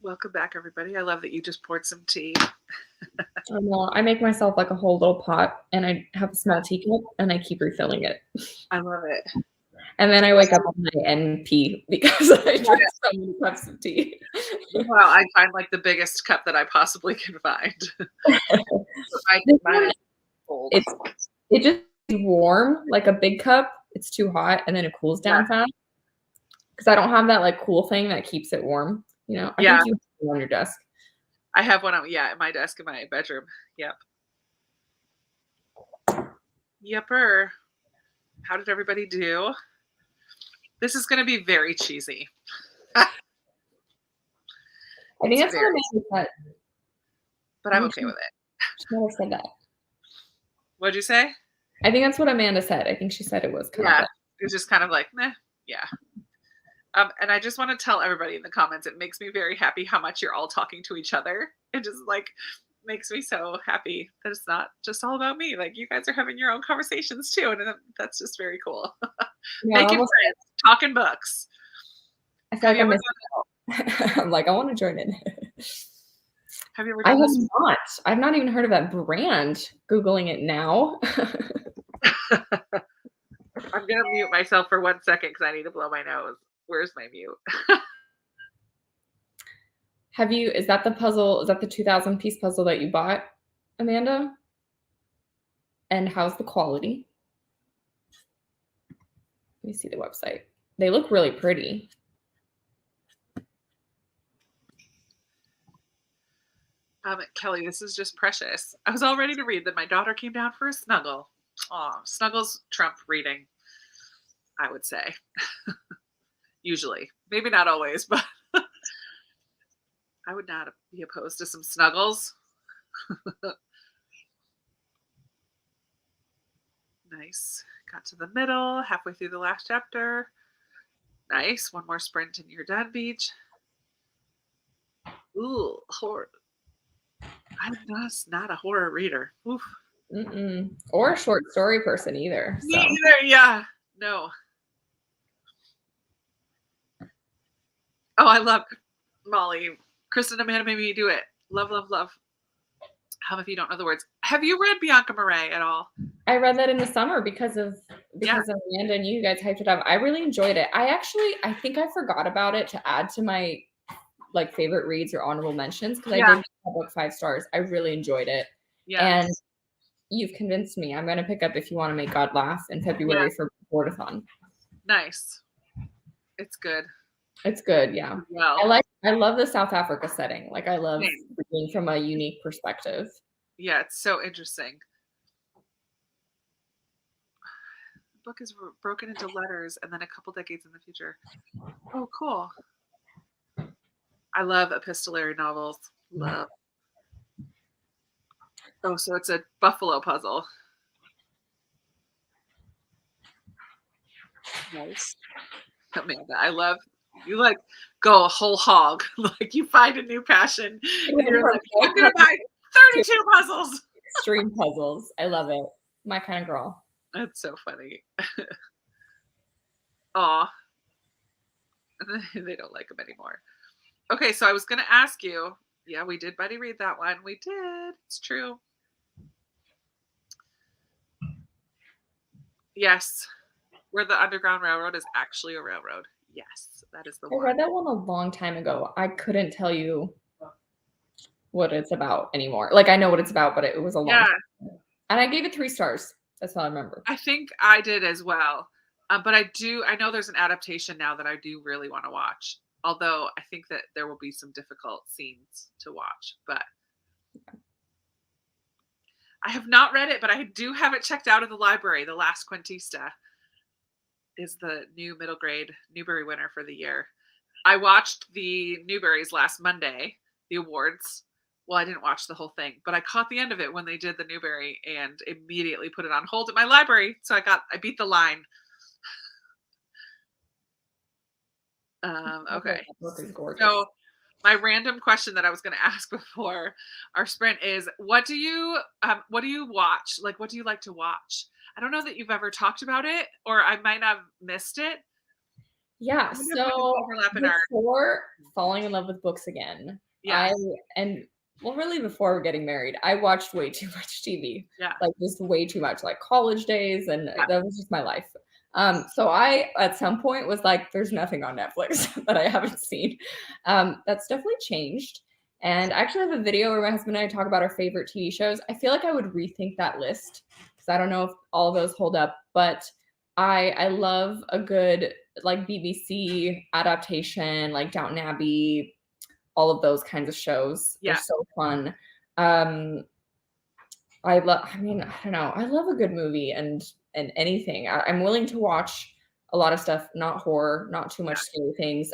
Welcome back, everybody. I love that you just poured some tea. I know. I make myself like a whole little pot, and I have a small teacup, and I keep refilling it. I love it. And then I wake up all night and pee because I drink so many cups of tea. Well, I find like the biggest cup that I possibly can find. It just warm, like a big cup. It's too hot, and then it cools down fast. Because I don't have that like cool thing that keeps it warm. You know, I think you have one on your desk. I have one on, at my desk in my bedroom. Yep. Yepper. How did everybody do? This is going to be very cheesy. I think that's what Amanda said. But I'm okay with it. She never said that. What'd you say? I think that's what Amanda said. I think she said it was kind of. It was just kind of like, meh. Yeah. And I just want to tell everybody in the comments, it makes me very happy how much you're all talking to each other. It just like makes me so happy that it's not just all about me. Like you guys are having your own conversations too. And that's just very cool. Making friends, talking books. I feel like I'm like, I want to join in. Have you ever done this? Not. I've not even heard of that brand. Googling it now. I'm going to mute myself for 1 second because I need to blow my nose. Where's my mute? Is that the puzzle? Is that the 2,000 piece puzzle that you bought, Amanda? And how's the quality? Let me see the website. They look really pretty. Kelly, this is just precious. I was all ready to read that my daughter came down for a snuggle. Oh, snuggles trump reading, I would say. Usually. Maybe not always, but I would not be opposed to some snuggles. Nice. Got to the middle, halfway through the last chapter. Nice. One more sprint and you're done, Beach. Ooh, horror. I'm just not a horror reader. Oof. Or a short story person either. Me either, yeah. No. Oh, I love Molly. Kristen and Amanda made me do it. Love, love, love. How if you don't know the words? Have you read Bianca Marais at all? I read that in the summer because of Amanda and you guys hyped it up. I really enjoyed it. I think I forgot about it to add to my like favorite reads or honorable mentions because I did give the book 5 stars. I really enjoyed it. And you've convinced me. I'm going to pick up If You Want to Make God Laugh in February for Boardathon. Nice. It's good. It's good, yeah. Well, I love the South Africa setting. Like I love reading from a unique perspective. Yeah, it's so interesting. The book is broken into letters and then a couple decades in the future. Oh, cool. I love epistolary novels. Love. Oh, so it's a buffalo puzzle. Nice. Amanda, I love you like go a whole hog. Like you find a new passion. And you're like, I'm gonna buy 32 puzzles. Extreme puzzles. I love it. My kind of girl. That's so funny. Aw. They don't like them anymore. Okay, so I was gonna ask you. Yeah, we did buddy read that one. We did. It's true. Yes. Where the Underground Railroad is actually a railroad. Yes, that is the one. I read that one a long time ago. I couldn't tell you what it's about anymore. Like I know what it's about, but it was a long time ago. And I gave it 3 stars. That's all I remember. I think I did as well. But I know there's an adaptation now that I do really want to watch. Although I think that there will be some difficult scenes to watch. But I have not read it, but I do have it checked out in the library. The Last Quintista is the new middle grade Newbery winner for the year. I watched the Newberys last Monday, the awards. Well, I didn't watch the whole thing, but I caught the end of it when they did the Newbery and immediately put it on hold at my library. So I beat the line. Okay. So my random question that I was going to ask before our sprint is, what do you watch? Like, what do you like to watch? I don't know that you've ever talked about it, or I might have missed it. Yeah, I wonder if we could so overlap in our before falling in love with books again, yeah, really before getting married, I watched way too much TV, yeah, like just way too much, like college days, and yeah, that was just my life. So I at some point was like, "There's nothing on Netflix that I haven't seen." That's definitely changed, and I actually have a video where my husband and I talk about our favorite TV shows. I feel like I would rethink that list because I don't know if all of those hold up, but I love a good like BBC adaptation, like Downton Abbey, all of those kinds of shows. They're yeah, so fun. I mean, I don't know. I love a good movie and anything. I'm willing to watch a lot of stuff, not horror, not too much yeah. scary things.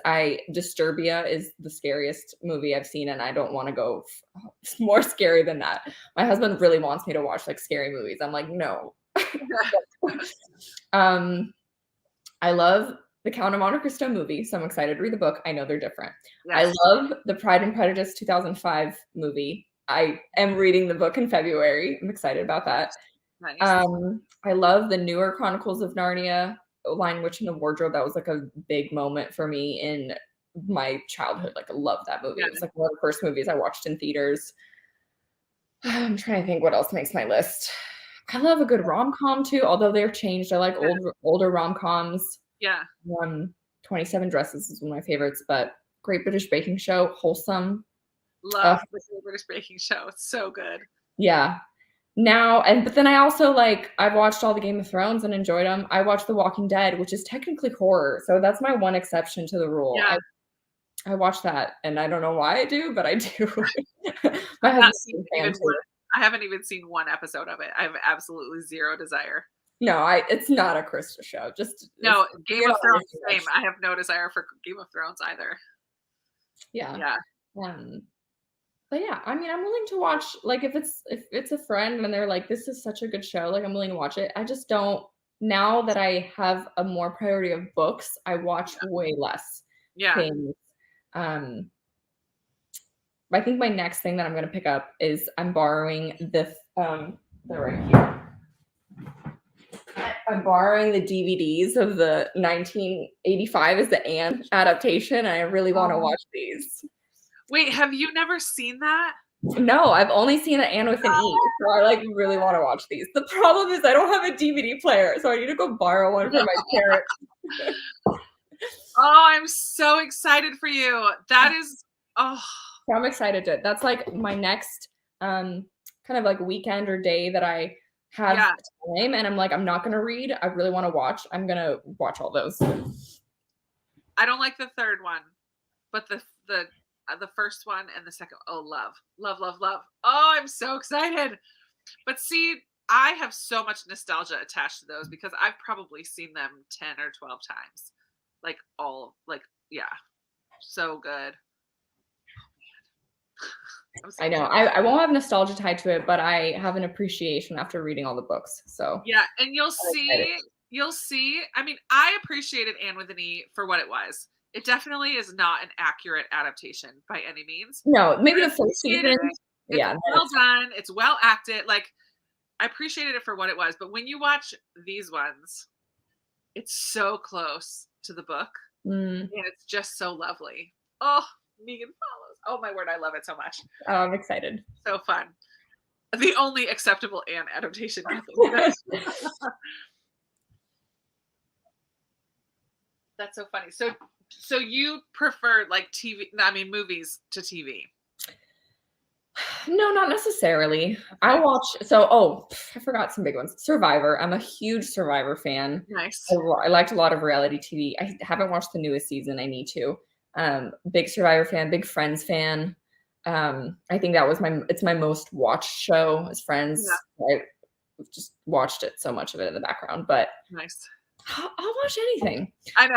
Disturbia is the scariest movie I've seen, and I don't want to go more scary than that. My husband really wants me to watch like scary movies. I'm like, no. um, I love the Count of Monte Cristo movie, so I'm excited to read the book. I know they're different. Yes. I love the Pride and Prejudice 2005 movie. I am reading the book in February. I'm excited about that. Nice. I love the newer Chronicles of Narnia, Lion, Witch, and the Wardrobe. That was like a big moment for me in my childhood. Like I love that movie. Yeah. It was like one of the first movies I watched in theaters. I'm trying to think what else makes my list. I love a good rom-com too, although they're changed. I like older rom-coms. Yeah. 27 Dresses is one of my favorites, but Great British Baking Show, wholesome. Love the Great British Baking Show. It's so good. Yeah. But then I also I've watched all the Game of Thrones and enjoyed them. I watched The Walking Dead, which is technically horror, so that's my one exception to the rule. Yeah. I watch that, and I don't know why I do, but I do. My husband's I haven't even seen one episode of it. I have absolutely zero desire. No, it's not a Krista show. No, Game of Thrones, same. I have no desire for Game of Thrones either. Yeah. Yeah. But yeah, I mean, I'm willing to watch, like, if it's a friend and they're like, this is such a good show, like, I'm willing to watch it. I just don't, now that I have a more priority of books, I watch way less things. I think my next thing that I'm going to pick up is I'm borrowing they're right here. I'm borrowing the DVDs of the 1985 is the Anne adaptation, and I really want to watch these. Wait, have you never seen that? No, I've only seen Anne with an E, so I really want to watch these. The problem is I don't have a DVD player, so I need to go borrow one from my parents. Oh, I'm so excited for you. That is, So I'm excited that's like my next kind of like weekend or day that I have time, and I'm like, I'm not gonna read. I really want to watch. I'm gonna watch all those. I don't like the third one, but the first one and the second. Oh, love. Oh, I'm so excited. But see, I have so much nostalgia attached to those because I've probably seen them 10 or 12 times. So good. I know. I won't have nostalgia tied to it, but I have an appreciation after reading all the books. So yeah, and you'll see. I mean, I appreciated Anne with an E for what it was. It definitely is not an accurate adaptation by any means. No, maybe the first season. It's well done. It's well acted. Like, I appreciated it for what it was. But when you watch these ones, it's so close to the book, and it's just so lovely. Oh, Megan follows. Oh my word, I love it so much. Oh, I'm excited. So fun. The only acceptable Anne adaptation. That's so funny. So you prefer like movies to TV? No, not necessarily. I watch, I forgot some big ones. Survivor. I'm a huge Survivor fan. Nice. I liked a lot of reality TV. I haven't watched the newest season. I need to. Big Survivor fan, big Friends fan. I think that was it's my most watched show as Friends. Yeah. I just watched it, so much of it in the background, but nice. I'll watch anything. I know.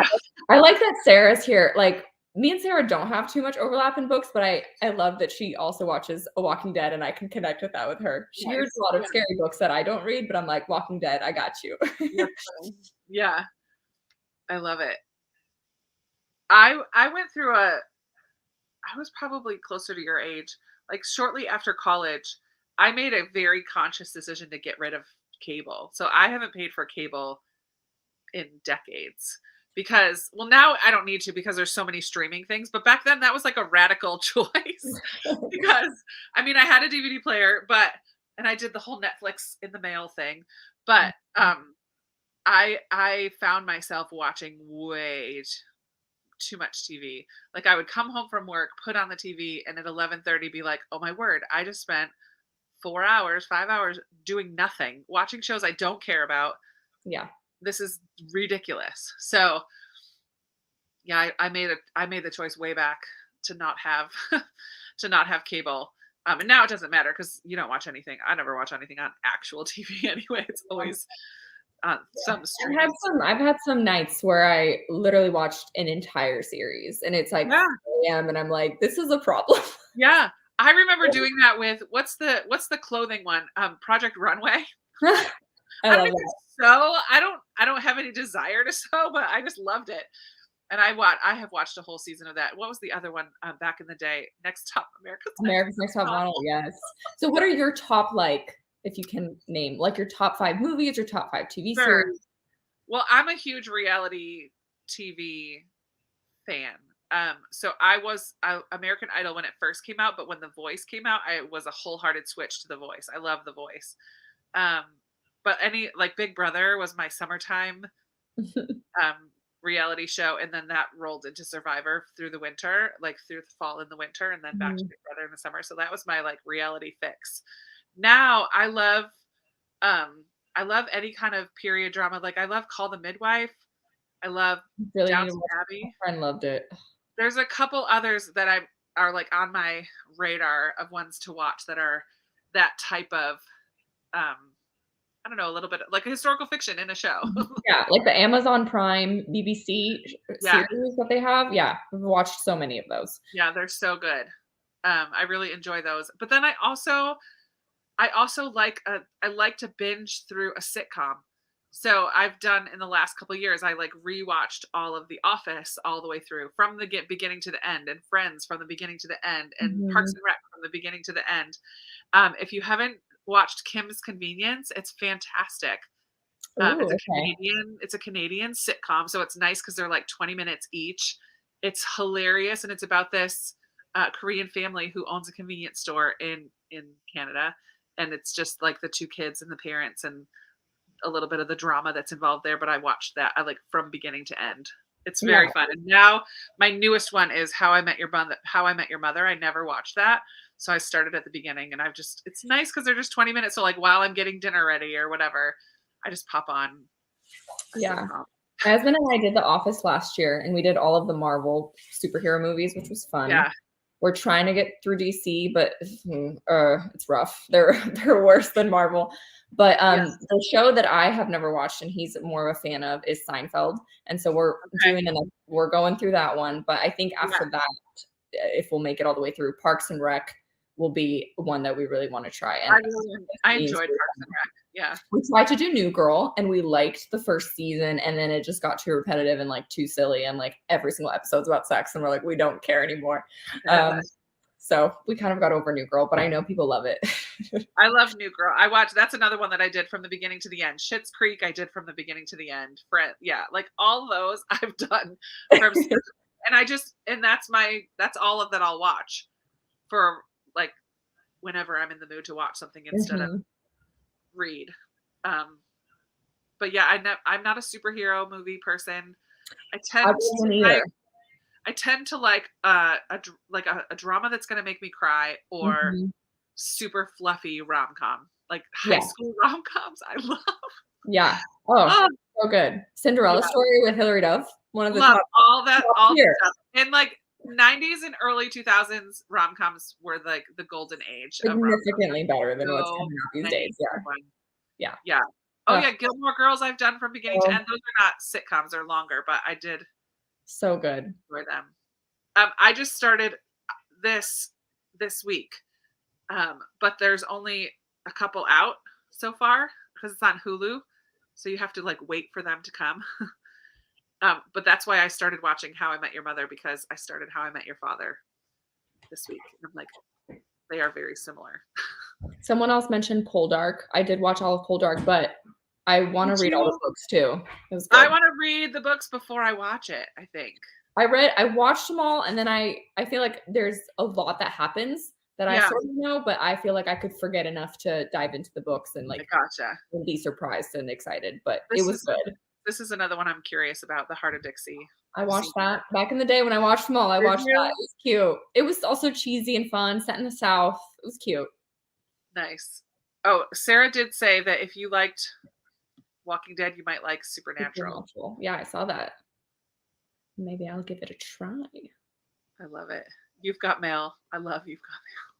I like that Sarah's here. Like, me and Sarah don't have too much overlap in books, but I love that she also watches A Walking Dead, and I can connect with that with her. She reads a lot of scary books that I don't read, but I'm like, Walking Dead, I got you. Yeah. I love it. I went through I was probably closer to your age. Like, shortly after college, I made a very conscious decision to get rid of cable. So I haven't paid for cable in decades because, well, now I don't need to because there's so many streaming things. But back then that was like a radical choice because I mean, I had a DVD player, and I did the whole Netflix in the mail thing. But I found myself watching way too much TV. Like I would come home from work, put on the TV, and at 11:30 be like, "Oh my word, I just spent 4 hours, 5 hours doing nothing, watching shows I don't care about. Yeah. This is ridiculous." So, yeah, I made the choice way back to not have to not have cable. And now it doesn't matter because you don't watch anything. I never watch anything on actual TV anyway. It's always some streaming. I've had some nights where I literally watched an entire series, and it's like Yeah. 4 AM, and I'm like, "This is a problem." Yeah. I remember doing that with what's the clothing one? Project Runway. I I don't love even that. sew. I don't have any desire to sew, but I just loved it. And I have watched a whole season of that. What was the other one back in the day? Next Top America's Next Top Model, yes. So what are your top, like, if you can name, like, your top 5 movies, your top 5 TV Sure. series? Well, I'm a huge reality TV fan. So I was American Idol when it first came out, but when The Voice came out, I was a wholehearted switch to The Voice. I love The Voice. Um, but any like Big Brother was my summertime reality show, and then that rolled into Survivor through the winter, like through the fall and the winter, and then back to Mhm. Big Brother in the summer. So that was my like reality fix. Now um I love any kind of period drama. Like I love Call the Midwife. I love Really need to Downton watch it. My Abbey. friend loved it. There's a couple others that I are like on my radar of ones to watch that are that type of um I don't know, a little bit like a historical fiction in a show. Yeah, like the Amazon Prime, BBC Yeah. series that they have. Yeah, I've watched so many of those. Yeah, they're so good. I really enjoy those. But then I also I like to binge through a sitcom. So I've done in the last couple of years, I like rewatched all of The Office all the way through from the beginning to the end, and Friends from the beginning to the end, and Parks Mhm. and Rec from the beginning to the end. If you haven't watched Kim's Convenience, it's fantastic. Ooh, okay. It's a Canadian sitcom, so it's nice because they're like 20 minutes each. It's hilarious, and it's about this Korean family who owns a convenience store in Canada, and it's just like the two kids and the parents and a little bit of the drama that's involved there. But I watched that I like from beginning to end. It's Yeah. very fun. And now my newest one is How I Met Your Mother. I never watched that. So I started at the beginning, and it's nice because they're just 20 minutes. So like while I'm getting dinner ready or whatever, I just pop on a Yeah. sitcom. My husband and I did The Office last year, and we did all of the Marvel superhero movies, which was fun. Yeah. We're trying to get through DC, but it's rough. They're worse than Marvel. But Yes. the show that I have never watched and he's more of a fan of is Seinfeld, and so Okay. we're going through that one. But I think Yeah. after that, if we'll make it all the way through, Parks and Rec will be one that we really want to try. And I enjoyed Parks and Rec. Yeah. we tried to do New Girl, and we liked the first season, and then it just got too repetitive and like too silly, and like every single episode's about sex, and we're like, we don't care anymore. So we kind of got over New Girl, but I know people love it. I love New Girl. That's another one that I did from the beginning to the end. Schitt's Creek, I did from the beginning to the end. Yeah, like all those I've done from, and that's all of that I'll watch for like whenever I'm in the mood to watch something instead of Mhm. read. Um, but yeah, I'm not a superhero movie person. I I tend to wasn't like either. I tend to like a drama that's gonna make me cry or Mhm. super fluffy rom-com. Like high Yeah, school rom-coms I love. yeah. Oh, Oh, so good. Cinderella yeah. Story with Hilary Duff, one of the Love top all the tier. stuff. And like 90s and early 2000s rom-coms were like the golden age of rom-coms. Significantly better than what's So coming out these many days, yeah. good ones. Yeah. Yeah. Oh Ugh, yeah, Gilmore Girls I've done from beginning to so end. Those are not sitcoms, they're longer, but I did so good. enjoy them. I just started this this week. But there's only a couple out so far because it's on Hulu. So you have to like wait for them to come. But that's why I started watching How I Met Your Mother because I started How I Met Your Father this week. And I'm like, they are very similar. Someone else mentioned Poldark. I did watch all of Poldark, but I want to read all the books too. It was good. I want to read the books before I watch it, I think. I watched them all, and then I feel like there's a lot that happens that I sort of know, but I feel like I could forget enough to dive into the books and like be surprised and excited. But it was good. This is another one I'm curious about, The Heart of Dixie. I watched that back in the day when I watched them all. I watched that. It was cute. It was also cheesy and fun, set in the South. It was cute. Nice. Oh, Sarah did say that if you liked Walking Dead, you might like Supernatural. Yeah, I saw that. Maybe I'll give it a try. I love it. You've Got Mail. I love You've Got Mail.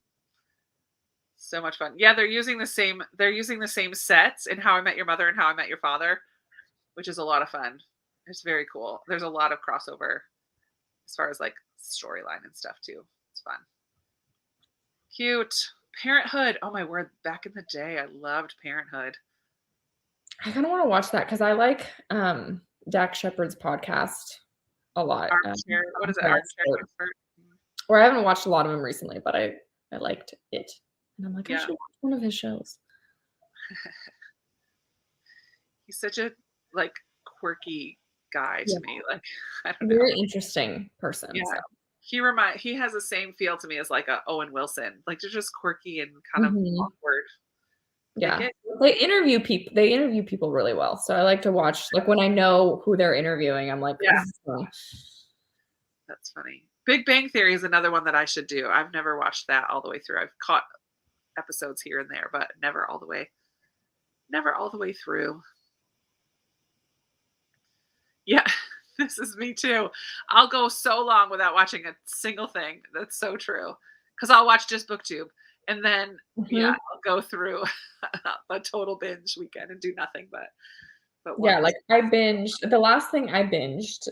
So much fun. Yeah, they're using the same sets in How I Met Your Mother and How I Met Your Father, which is a lot of fun. It's very cool. There's a lot of crossover as far as like storyline and stuff too. It's fun. Cute. Parenthood. Oh my word. Back in the day, I loved Parenthood. I kind of want to watch that because I like Dak Shepard's podcast a lot. What is it? Armchair Expert? Or I haven't watched a lot of them recently, but I liked it. And I'm like, I should watch one of his shows. He's such a like quirky guy to me. Like, I don't know. Very interesting person. Yeah. So. He has the same feel to me as like a Owen Wilson. Like they're just quirky and kind of awkward. Yeah. They interview people really well. So I like to watch, like when I know who they're interviewing, I'm like, yeah. That's funny. Big Bang Theory is another one that I should do. I've never watched that all the way through. I've caught episodes here and there, but never all the way through. Yeah, this is me too. I'll go so long without watching a single thing. That's so true. Because I'll watch just Booktube. And then, I'll go through a total binge weekend and do nothing but yeah, like I binged. The last thing I binged,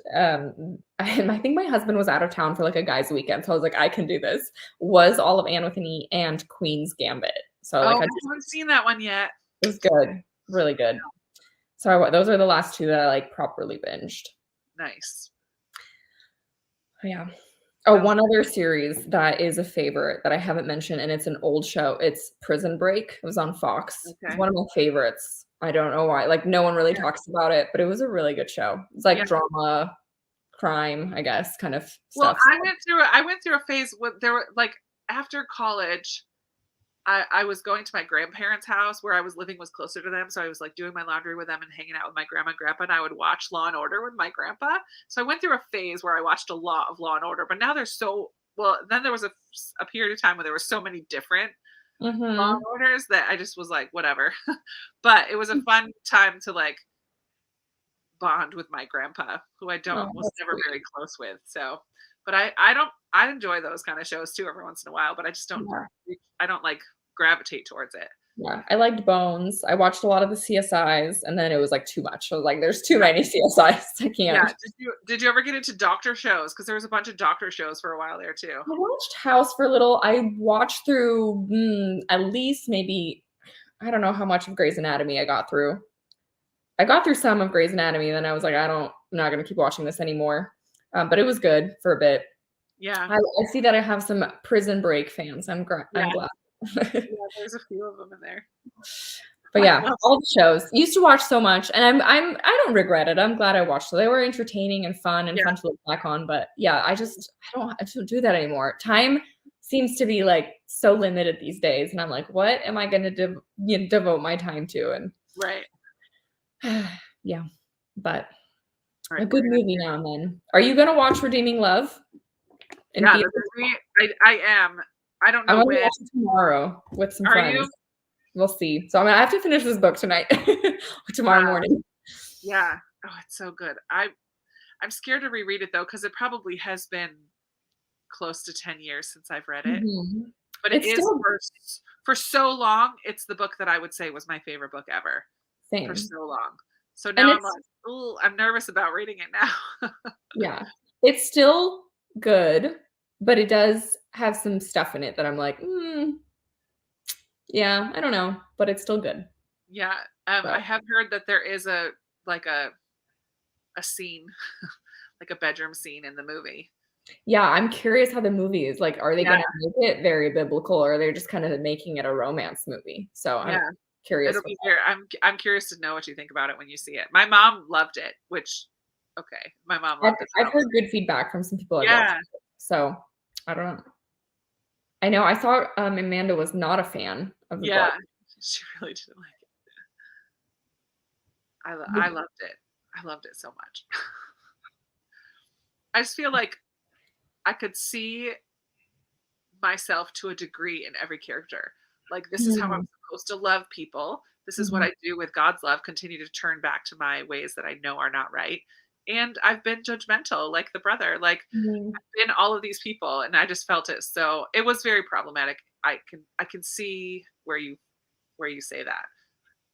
I think my husband was out of town for like a guy's weekend, so I was like, I can do this. Was all of Anne with an E and Queen's Gambit. So like, I haven't seen that one yet. It was good, really good. So those are the last two that I like properly binged. Nice. Yeah. Oh, one other series that is a favorite that I haven't mentioned, and it's an old show. It's Prison Break. It was on Fox. Okay. It's one of my favorites. I don't know why. Like no one really talks about it, but it was a really good show. It's like drama, crime, I guess, kind of stuff. Well, I went through a phase when there were like after college, I was going to my grandparents' house where I was living was closer to them. So I was like doing my laundry with them and hanging out with my grandma and grandpa, and I would watch Law and Order with my grandpa. So I went through a phase where I watched a lot of Law and Order, but now there's then there was a period of time where there were so many different Law and Orders that I just was like, whatever. But it was a fun time to like bond with my grandpa, who I was never very close with. So, but I enjoy those kind of shows too every once in a while, but I just don't, I don't like gravitate towards it. Yeah. I liked Bones. I watched a lot of the CSIs, and then it was like too much. So like, there's too many CSIs. I can't. Yeah. Did you ever get into doctor shows? Because there was a bunch of doctor shows for a while there too. I watched House for a little. I watched through at least maybe, I don't know how much of Grey's Anatomy I got through. I got through some of Grey's Anatomy, and then I was like, I'm not going to keep watching this anymore. But it was good for a bit. Yeah. I see that I have some Prison Break fans. I'm glad. Yeah, there's a few of them in there. But yeah, all the shows. Used to watch so much, and I don't regret it. I'm glad I watched them. They were entertaining and fun and fun to look back on. But yeah, I don't do that anymore. Time seems to be like so limited these days, and I'm like, what am I going to devote my time to? And yeah, but a good movie now and then. Are you going to watch Redeeming Love? Yeah, I am. I don't know I'm when. Watch it tomorrow with some friends. You? We'll see. So I have to finish this book tonight or tomorrow morning. Yeah. Oh, it's so good. I'm scared to reread it though, because it probably has been close to 10 years since I've read it. But it is for so long. It's the book that I would say was my favorite book ever. Same. For so long. So now I'm like, ooh, I'm nervous about reading it now. Yeah. It's still good, but it does have some stuff in it that I'm like, yeah, I don't know, but it's still good. Yeah. I have heard that there is a scene, like a bedroom scene in the movie. Yeah, I'm curious how the movie is. Like, are they Yeah, gonna make it very biblical, or are they just kind of making it a romance movie? So I'm yeah. curious It'll with be very I'm curious to know what you think about it when you see it. My mom loved it, which okay, my mom that. loved it, I've so heard good feedback from some people I've watched yeah. it. So I don't know. I know I thought Amanda was not a fan of the book. Yeah. She really didn't like it. I loved it. I loved it so much. I just feel like I could see myself to a degree in every character. Like, this is how I'm Mhm, supposed to love people. This is what mhm, I do with God's love, continue to turn back to my ways that I know are not right. And I've been judgmental, like the brother, like mhm. I've been all of these people, and I just felt it. So it was very problematic. I can see where you say that.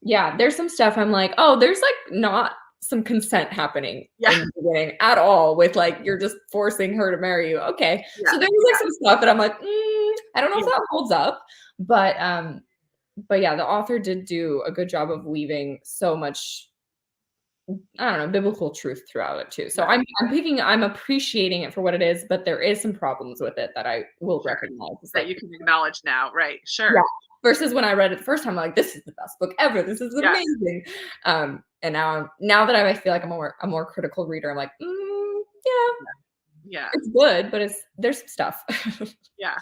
Yeah, there's some stuff I'm like, "Oh, there's, like, not some consent happening Yeah, in the beginning at all with, like, you're just forcing her to marry you." Okay. yeah, So there was, like, some stuff that I'm like, I don't know if yeah, that holds up." But, yeah, the author did do a good job of weaving so much, I don't know, biblical truth throughout it too. So yeah. I'm appreciating it for what it is, but there is some problems with it that I will Sure. recognize. It's That like, you can acknowledge now, right? yeah. Sure. Versus when I read it the first time, I'm like, "This is the best book ever. This is Yeah, amazing." And now that I feel like I'm a more critical reader, I'm like, yeah, yeah, it's good, but there's some stuff." yeah.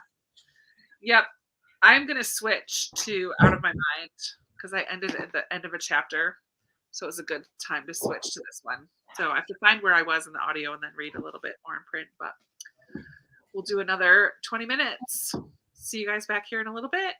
Yep. I'm gonna switch to Out of My Mind because I ended at the end of a chapter, so it was a good time to switch to this one. So I have to find where I was in the audio and then read a little bit more in print, but we'll do another 20 minutes. See you guys back here in a little bit.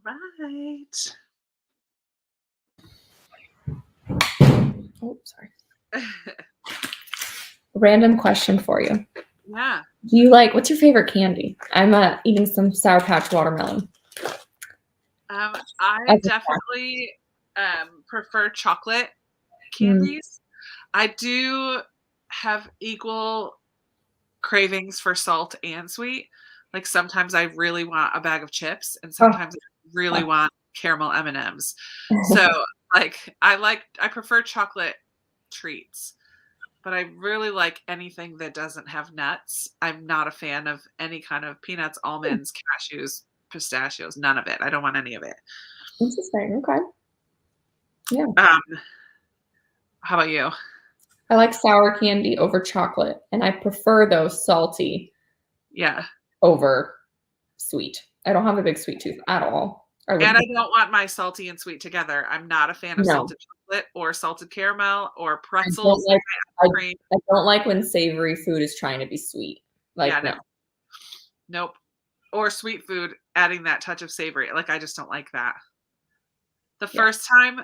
All right. Oh, sorry. Random question for you. Yeah. What's your favorite candy? I'm eating some Sour Patch watermelon. I definitely prefer chocolate candies. I do have equal cravings for salt and sweet. Like sometimes I really want a bag of chips, and sometimes I really want caramel M&Ms. So I prefer chocolate treats, but I really like anything that doesn't have nuts. I'm not a fan of any kind of peanuts, almonds, cashews, pistachios, none of it. I don't want any of it. Interesting. Okay. Yeah. How about you? I like sour candy over chocolate, and I prefer those salty. Yeah. Over sweet. I don't have a big sweet tooth at all. And I don't want my salty and sweet together. I'm not a fan of salted chocolate or salted caramel or pretzels. I don't like when savory food is trying to be sweet. No. Nope. Or sweet food adding that touch of savory. I just don't like that. The first time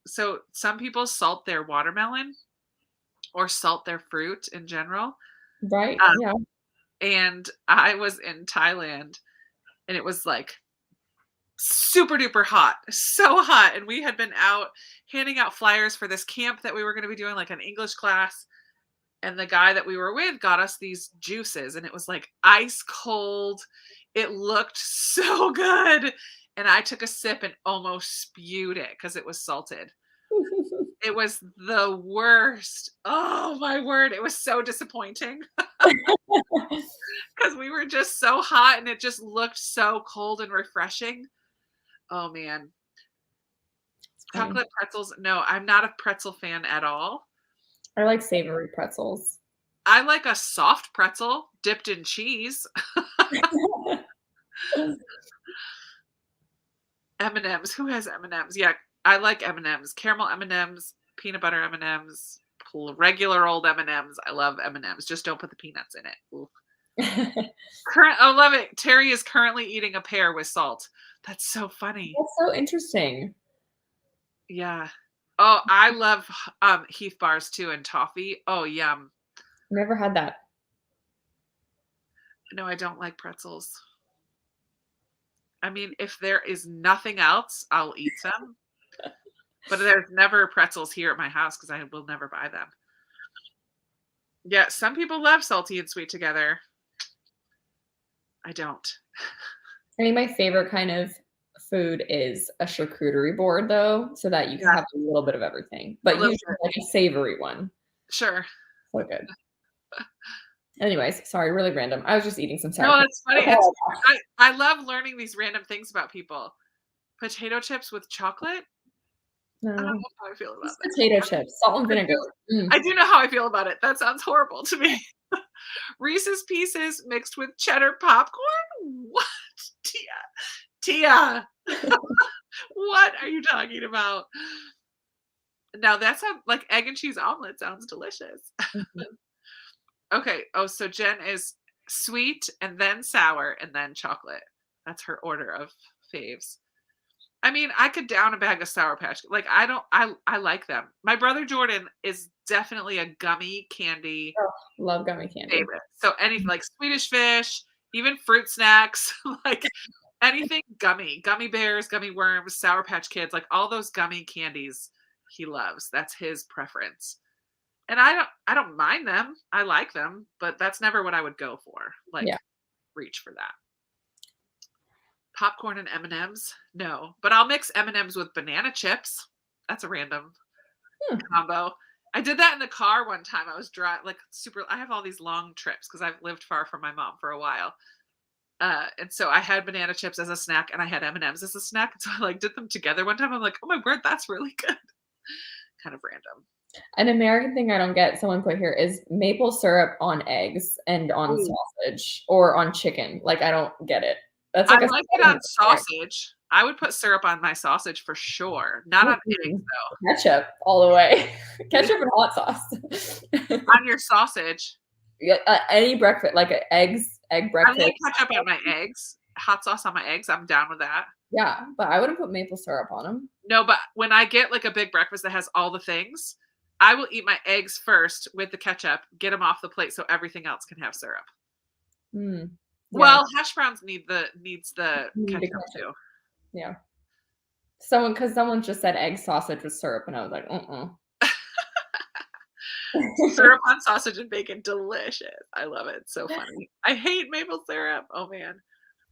so some people salt their watermelon or salt their fruit in general. Right. Yeah. And I was in Thailand and it was super duper hot, so hot. And we had been out handing out flyers for this camp that we were going to be doing, an English class. And the guy that we were with got us these juices and it was ice cold. It looked so good. And I took a sip and almost spewed it because it was salted. It was the worst. Oh my word. It was so disappointing because we were just so hot and it just looked so cold and refreshing. Oh man. Chocolate pretzels. No, I'm not a pretzel fan at all. I like savory pretzels. I like a soft pretzel dipped in cheese. M&Ms. Who has M&Ms? Yeah, I like M&Ms. Caramel M&Ms, peanut butter M&Ms, regular old M&Ms. I love M&Ms. Just don't put the peanuts in it. I love it. Terry is currently eating a pear with salt. That's so funny. That's so interesting. Yeah. Oh, I love Heath bars too and toffee. Oh, yum. Never had that. No, I don't like pretzels. I mean, if there is nothing else, I'll eat them. But there's never pretzels here at my house because I will never buy them. Yeah, some people love salty and sweet together. I don't. I think my favorite kind of food is a charcuterie board, though, so that you can have a little bit of everything. But usually a savory one. Sure. So good. Anyways, sorry, really random. I was just eating some sour. No, it's funny. I love learning these random things about people. Potato chips with chocolate? No. I don't know how I feel about that. Potato chips, salt and vinegar. I do know how I feel about it. That sounds horrible to me. Reese's Pieces mixed with cheddar popcorn? What? Tia. What are you talking about? Now that's egg and cheese omelet sounds delicious. Okay. Oh, so Jen is sweet and then sour and then chocolate. That's her order of faves. I mean, I could down a bag of Sour Patch. I like them. My brother Jordan is definitely a gummy candy. Oh, love gummy candy. Favorite. So anything Swedish Fish, even fruit snacks, anything gummy bears, gummy worms, Sour Patch Kids, all those gummy candies he loves. That's his preference. And I don't mind them. I like them, but that's never what I would go for. Reach for that. Popcorn and M&Ms? No, but I'll mix M&Ms with banana chips. That's a random combo. I did that in the car one time. I was driving I have all these long trips because I've lived far from my mom for a while. And so I had banana chips as a snack and I had M&Ms as a snack. And so I did them together one time. I'm like, oh my word, that's really good. Kind of random. An American thing I don't get, someone put here, is maple syrup on eggs and on sausage or on chicken. I don't get it. That's I like it on sausage. I would put syrup on my sausage for sure. Not on eggs though. Ketchup all the way. Ketchup and hot sauce. On your sausage. Yeah, any breakfast, egg breakfast. I like ketchup on my eggs. Hot sauce on my eggs. I'm down with that. Yeah, but I wouldn't put maple syrup on them. No, but when I get like a big breakfast that has all the things, I will eat my eggs first with the ketchup, get them off the plate so everything else can have syrup. Mm. Yeah, Well, hash browns needs the you need the ketchup ketchup. too. Yeah. Because someone just said egg sausage with syrup, and I was like, uh-uh. Syrup on sausage and bacon, delicious. I love it. It's so funny. I hate maple syrup. Oh man.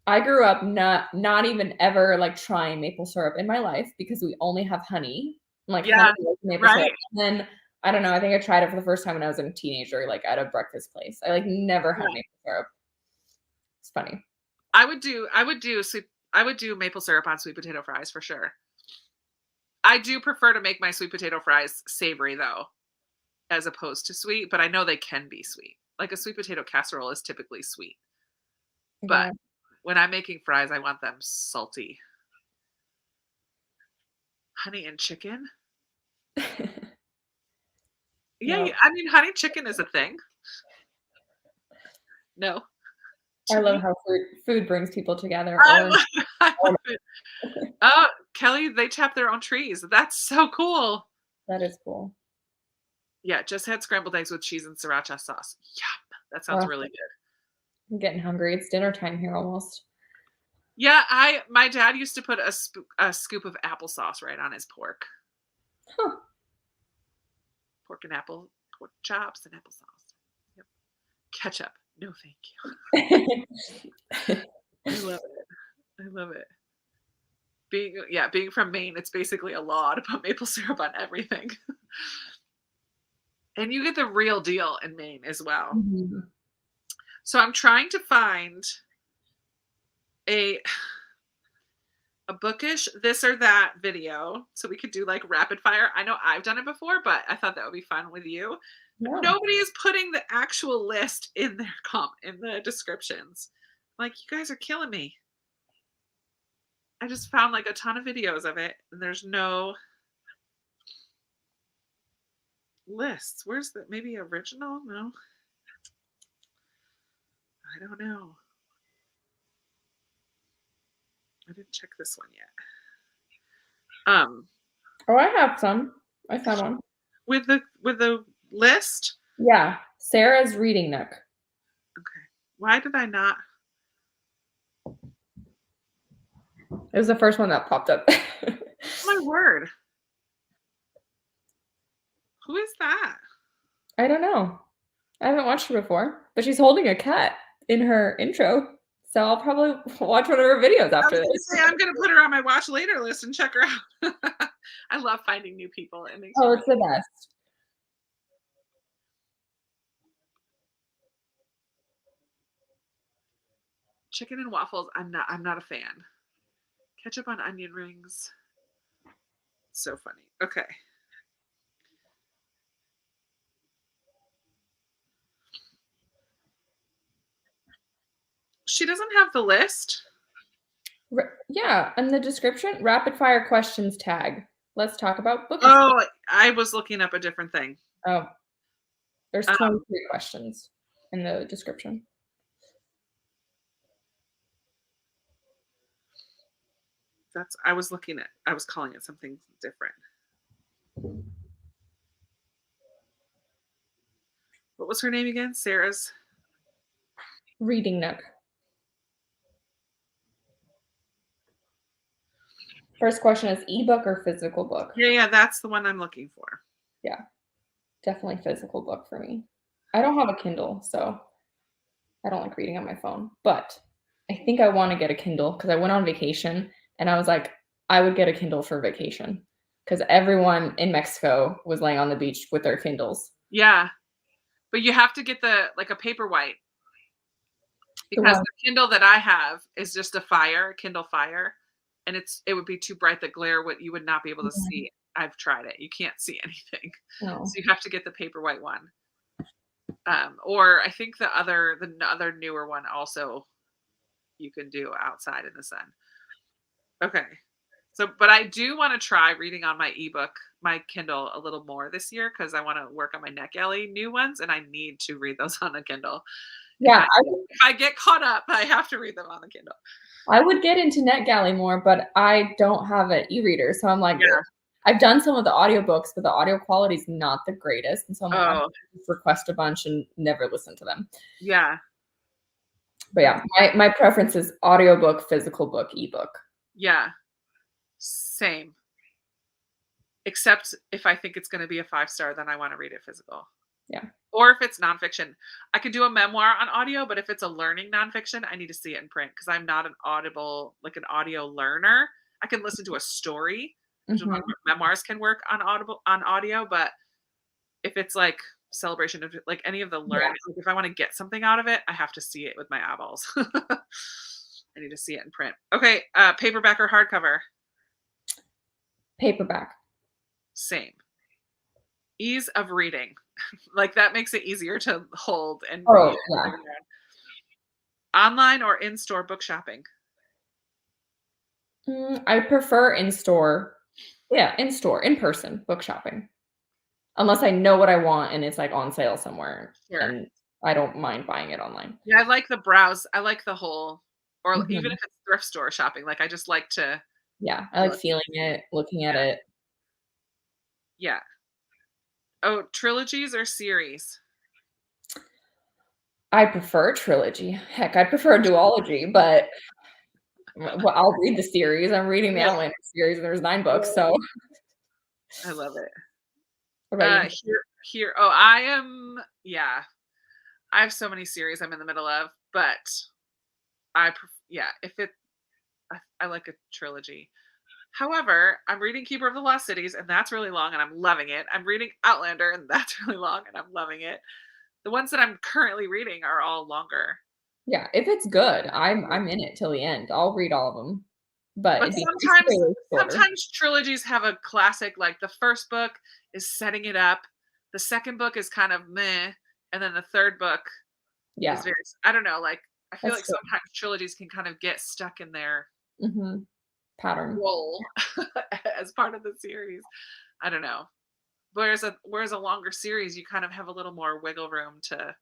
I grew up not even ever, like, trying maple syrup in my life because we only have honey, like, honey Yeah, with maple syrup, right? and then, I don't know, I think I tried it for the first time when I was a teenager, like, at a breakfast place. I, like, never had Yeah. maple syrup. It's funny. I would do maple syrup on sweet potato fries for sure. I do prefer to make my sweet potato fries savory though, as opposed to sweet, but I know they can be sweet. Like a sweet potato casserole is typically sweet, but Yeah. when I'm making fries, I want them salty. Honey and chicken? Yeah, No. I mean, honey chicken is a thing. No, I to love me. how food brings people together, I or love I love it. Oh, Kelly, they tap their own trees. That's so cool. that is cool. Yeah, just had scrambled eggs with cheese and sriracha sauce. Yum. That sounds Ugh, really good. I'm getting hungry. It's dinner time here almost. Yeah, my dad used to put a scoop of applesauce right on his pork. Huh. Pork chops and applesauce. Yep. Ketchup. No, thank you. I love it. I love it. Being from Maine, it's basically a law to put maple syrup on everything. And you get the real deal in Maine as well. Mhm. So I'm trying to find a a bookish this or that video so we could do like rapid fire. I know I've done it before, but I thought that would be fun with you. But Yeah. nobody is putting the actual list in their in the descriptions. Like you guys are killing me. I just found like a ton of videos of it and there's no lists. Where's the maybe original? No. I don't know. I didn't check this one yet. Oh, I have some. I found one. With the list. Yeah. Sarah's reading nook. Okay. Why did I not? It was the first one that popped up. Oh my word. Who is that? I don't know. I haven't watched her before, but she's holding a cat in her intro. So I'll probably watch one of her videos I after was this. gonna say I'm gonna put her on my watch later list and check her out. I love finding new people. It makes me Oh, really it's the best. chicken and waffles. I'm not a fan. Ketchup on onion rings. So funny. Okay. She doesn't have the list. Yeah, in the description, rapid fire questions tag. Let's talk about bookish. Oh, I was looking up a different thing. Oh, there's Um, 23 questions in the description. I was calling it something different. What was her name again? Sarah's Reading nook. First question is ebook or physical book? Yeah, that's the one I'm looking for. Yeah, definitely physical book for me. I don't have a Kindle, so I don't like reading on my phone, but I think I want to get a Kindle because I went on vacation and I was like, I would get a Kindle for vacation because everyone in Mexico was laying on the beach with their Kindles. Yeah, but you have to get like a Paperwhite because the Kindle that I have is just a Kindle Fire, and it would be too bright that you would not be able to see. I've tried it. You can't see anything. No. So you have to get the Paperwhite one. Or I think the other newer one also you can do outside in the sun. Okay. So, but I do want to try reading on my Kindle a little more this year because I want to work on my NetGalley new ones and I need to read those on a Kindle Yeah, If I get caught up, I have to read them on the Kindle. I would get into NetGalley more, but I don't have an e-reader, so I'm like, Yeah. I've done some of the audiobooks, but the audio quality is not the greatest, and so I'm like, I Oh, just request a bunch and never listen to them. yeah. But yeah, my preference is audiobook, physical book, ebook. Yeah. Same. Except if I think it's going to be a 5-star, then I want to read it physical. Yeah. Or if it's nonfiction. I could do a memoir on audio, but if it's a learning nonfiction, I need to see it in print because I'm not an audio learner. I can listen to a story, which is Mhm. what memoirs can work on audio, but if it's like celebration of like any of the learning, like if I want to get something out of it, I have to see it with my eyeballs. I need to see it in print. Okay, paperback or hardcover? Paperback. Same. Ease of reading. Like that makes it easier to hold and Oh, read. yeah. Online or in-store book shopping? I prefer in-store. Yeah, in-store, in-person book shopping. Unless I know what I want and it's, like, on sale somewhere, Sure. and I don't mind buying it online. Yeah, I like the browse. I like the whole, or even Mhm. if it's thrift store shopping, like I just like to Yeah, I like look. feeling it, looking at Yeah. it. Yeah. Oh, trilogies or series? I prefer trilogy. Heck, I prefer a duology, but well, I'll read the series. I'm reading the Yeah. Outlander series, and there's 9 books, so I love it. what about you? Here. Oh, I am. Yeah, I have so many series I'm in the middle of, but yeah, if it, I like a trilogy. However, I'm reading Keeper of the Lost Cities, and that's really long, and I'm loving it. I'm reading Outlander, and that's really long, and I'm loving it. The ones that I'm currently reading are all longer. Yeah, if it's good, I'm in it till the end. I'll read all of them, but But it'd be nice if they were shorter. sometimes trilogies have a classic, like the first book is setting it up, the second book is kind of meh, and then the third book is Yeah, very, I don't know, like I feel that's like true. sometimes trilogies can kind of get stuck in their Mhm. Pattern. role as part of the series. I don't know. Whereas a longer series, you kind of have a little more wiggle room to. That's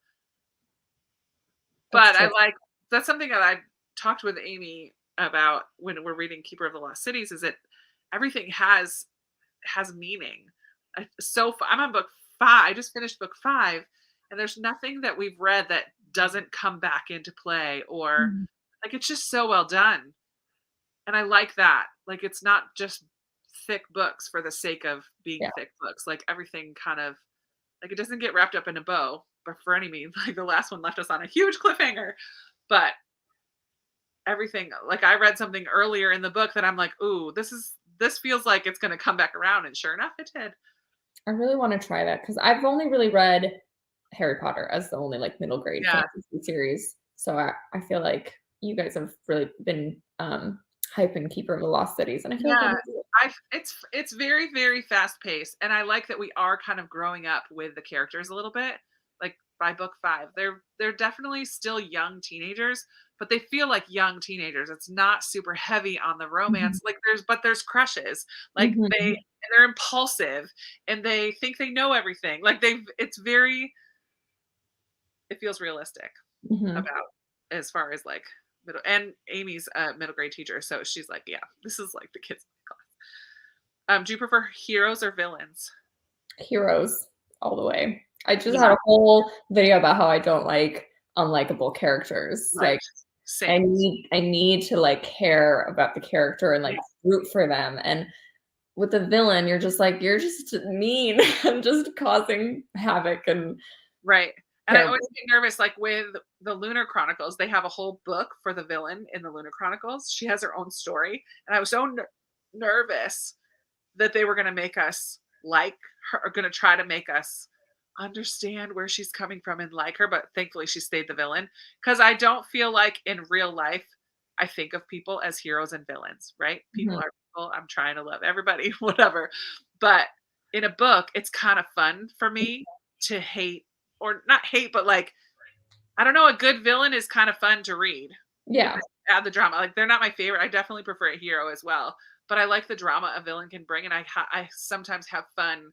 But I true. like, that's something that I talked with Amy about when we're reading Keeper of the Lost Cities, is that everything has meaning. I'm on book 5. I just finished book 5, and there's nothing that we've read that doesn't come back into play, or Mhm. like it's just so well done. And I like that. Like it's not just thick books for the sake of being Yeah. thick books. Like everything kind of, like it doesn't get wrapped up in a bow, but for any means, like the last one left us on a huge cliffhanger. But everything, like I read something earlier in the book that I'm like, ooh, this feels like it's gonna come back around, and sure enough it did. I really wanna try that because 'cause I've only really read Harry Potter as the only, like, middle grade Yeah. fantasy series, so I feel like you guys have really been, hyping Keeper of the Lost Cities, and I feel like I Yeah. need to. It's very, very fast paced. And I like that we are kind of growing up with the characters a little bit. Like by book 5. They're definitely still young teenagers, but they feel like young teenagers. It's not super heavy on the Mhm. romance. Like there's crushes. Like Mhm. they're impulsive and they think they know everything. Like it's very, it feels realistic Mhm. about, as far as like middle, and Amy's a middle grade teacher, so she's like, yeah, this is like the kids class. Do you prefer heroes or villains? Heroes all the way. I just Yeah, had a whole video about how I don't like unlikable characters, right. like, Same. I need to, like, care about the character and, Yeah, like, root for them, and with the villain, you're just like, "You're just mean and just causing havoc and right. And I terrible." always get nervous, like with the Lunar Chronicles, they have a whole book for the villain in the Lunar Chronicles. She has her own story, and I was so nervous that they were going to make us like her, or going to try to make us understand where she's coming from and like her. But thankfully, she stayed the villain, because I don't feel like in real life I think of people as heroes and villains. Right? People Mhm. are people. I'm trying to love everybody, whatever. But in a book, it's kind of fun for me to hate, or not hate, but like I don't know, a good villain is kind of fun to read because Yeah. they add the drama. Like they're not my favorite. I definitely prefer a hero as well, but I like the drama a villain can bring, and I sometimes have fun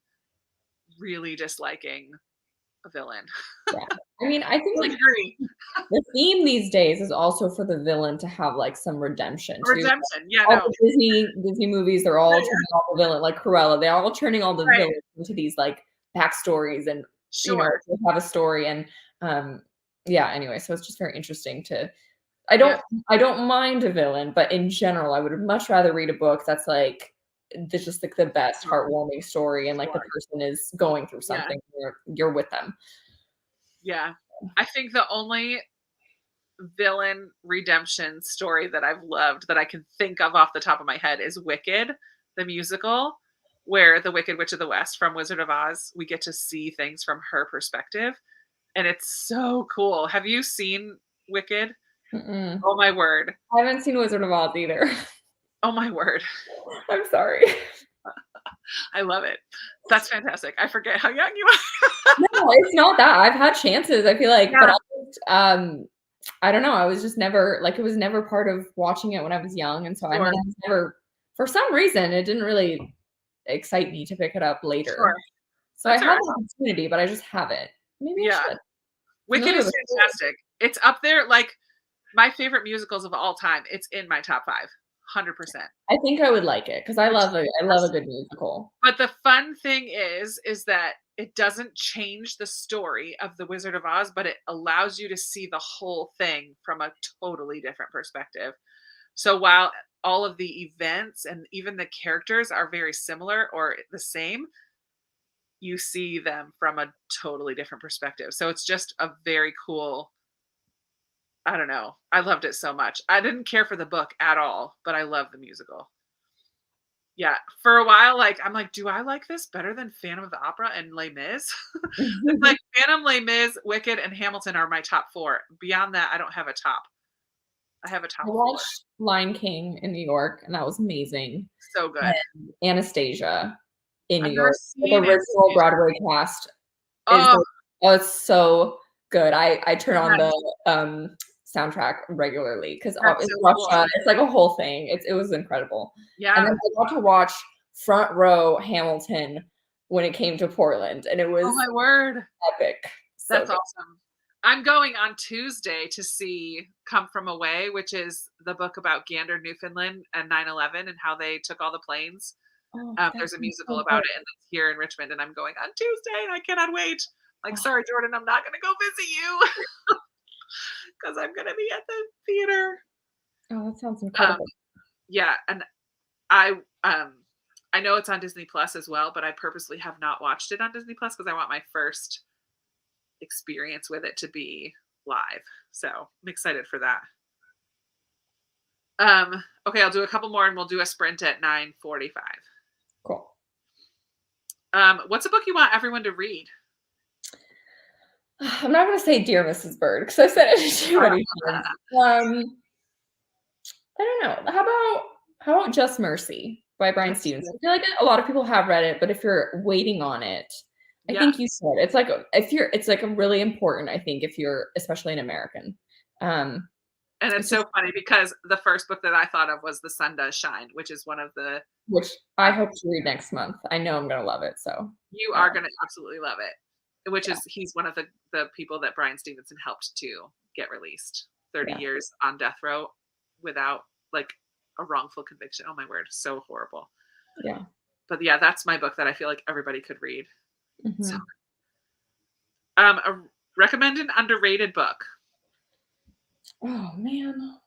really disliking a villain. Yeah. I mean, I think, I like, agree. the theme these days is also for the villain to have, like, some redemption too. Redemption. Yeah, All no. the Disney movies, they're all turning all the villain like Cruella, they're all turning all the Right. villains into these, like, backstories and, Sure. they have a story and, yeah, anyway, so it's just very interesting to Yes. I don't mind a villain, but in general, I would much rather read a book that's, like, that's just, like, the best heartwarming story and, like, the Sure. person is going through Yeah. something, you're with them. Yeah. I think the only villain redemption story that I've loved that I can think of off the top of my head is Wicked, the musical, where the Wicked Witch of the West from Wizard of Oz, we get to see things from her perspective. And it's so cool. Have you seen Wicked? Mm-mm. Oh my word. I haven't seen Wizard of Oz either. Oh my word. I'm sorry. I love it. That's fantastic. I forget how young you are. No, it's not that. I've had chances, I feel like, but Yeah, I don't know, I was just never like, it was never part of watching it when I was young, and so and sure, then I was never for some reason, it didn't really excite me to pick it up sure. later. So I That's all had right. the opportunity, but I just haven't. Maybe I Yeah. should. Wicked Familiar is with the story. fantastic. It's up there, like, my favorite musicals of all time. It's in my top 5, 100%. I think I would like it 'cause It's I love a fantastic. good musical. But the fun thing is that it doesn't change the story of The Wizard of Oz, but it allows you to see the whole thing from a totally different perspective. So while all of the events and even the characters are very similar or the same, you see them from a totally different perspective. So it's just a very cool. I don't know. I loved it so much. I didn't care for the book at all, but I love the musical. Yeah, for a while, like, I'm like, "Do I like this better than Phantom of the Opera and Les Mis?" It's like Phantom, Les Mis, Wicked, and Hamilton are my top 4. Beyond that, I don't have a top. I have a I top 4. watched Lion King in New York, and that was amazing, So good. and Anastasia in New I've never York. The seen original Anastasia. Broadway cast is Oh, it's so good. I turn on the, nice. soundtrack regularly 'cause That's it's so cool. Russia, it's like a whole thing. It was incredible. And then Yeah. I got to watch front row Hamilton when it came to Portland, and it Oh was my word. epic. So That's good. awesome. I'm going on Tuesday to see Come From Away, which is the book about Gander, Newfoundland, and 9/11 and how they took all the planes. Oh, that There's a sounds musical so good. about it, and it's here in Richmond, and I'm going on Tuesday, and I cannot wait. Like, Oh, sorry, Jordan, I'm not gonna go visit you because I'm gonna be at the theater. oh, that sounds Um, incredible. yeah, and I I know it's on Disney Plus as well, but I purposely have not watched it on Disney Plus because I want my first experience with it to be live. So I'm excited for that. Okay, I'll do a couple more and we'll do a sprint at 9:45. Cool. What's a book you want everyone to read? I'm not gonna say Dear Mrs. Bird because I said it too many times. Um, I don't know. How about Just Mercy by Bryan That's Stevenson? good. I feel like a lot of people have read it, but if you're waiting on it, I Yeah. think you should. It's like it's like a really important, I think, if you're especially an American. Um, And it's it's just so funny because the first book that I thought of was The Sun Does Shine, which is one of the which I um, hope to read next month. I know I'm gonna love it. So you uh, are gonna absolutely love it. Which yeah, is he's one of the people that Bryan Stevenson helped to get released. 30 yeah, years on death row without like a wrongful conviction. Oh my word, so horrible. yeah. But yeah, that's my book that I feel like everybody could read. So Mhm. recommend an underrated book. Oh man.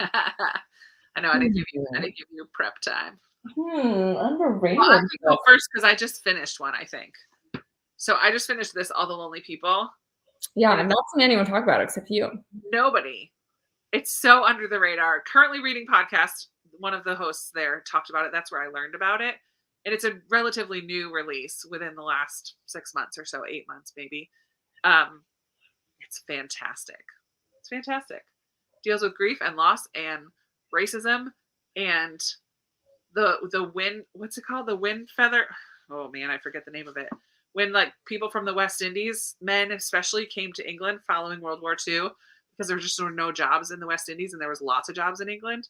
I know I Hmm. didn't give you prep time. Well, I Underrated can go book. first because I just finished one, I think. So I just finished this All the Lonely People, Yeah, and I've it's not seen anyone talk about it except you. nobody. It's so under the radar. Currently reading podcast. One of the hosts there talked about it. That's where I learned about it. And it's a relatively new release within the last 6 months or so, 8 months maybe. Um, it's fantastic. It's fantastic. Deals with grief and loss and racism and the wind. What's it called? The wind feather. Oh man, I forget the name of it. When like people from the West Indies, men especially, came to England following World War II because there just were no jobs in the West Indies and there was lots of jobs in England.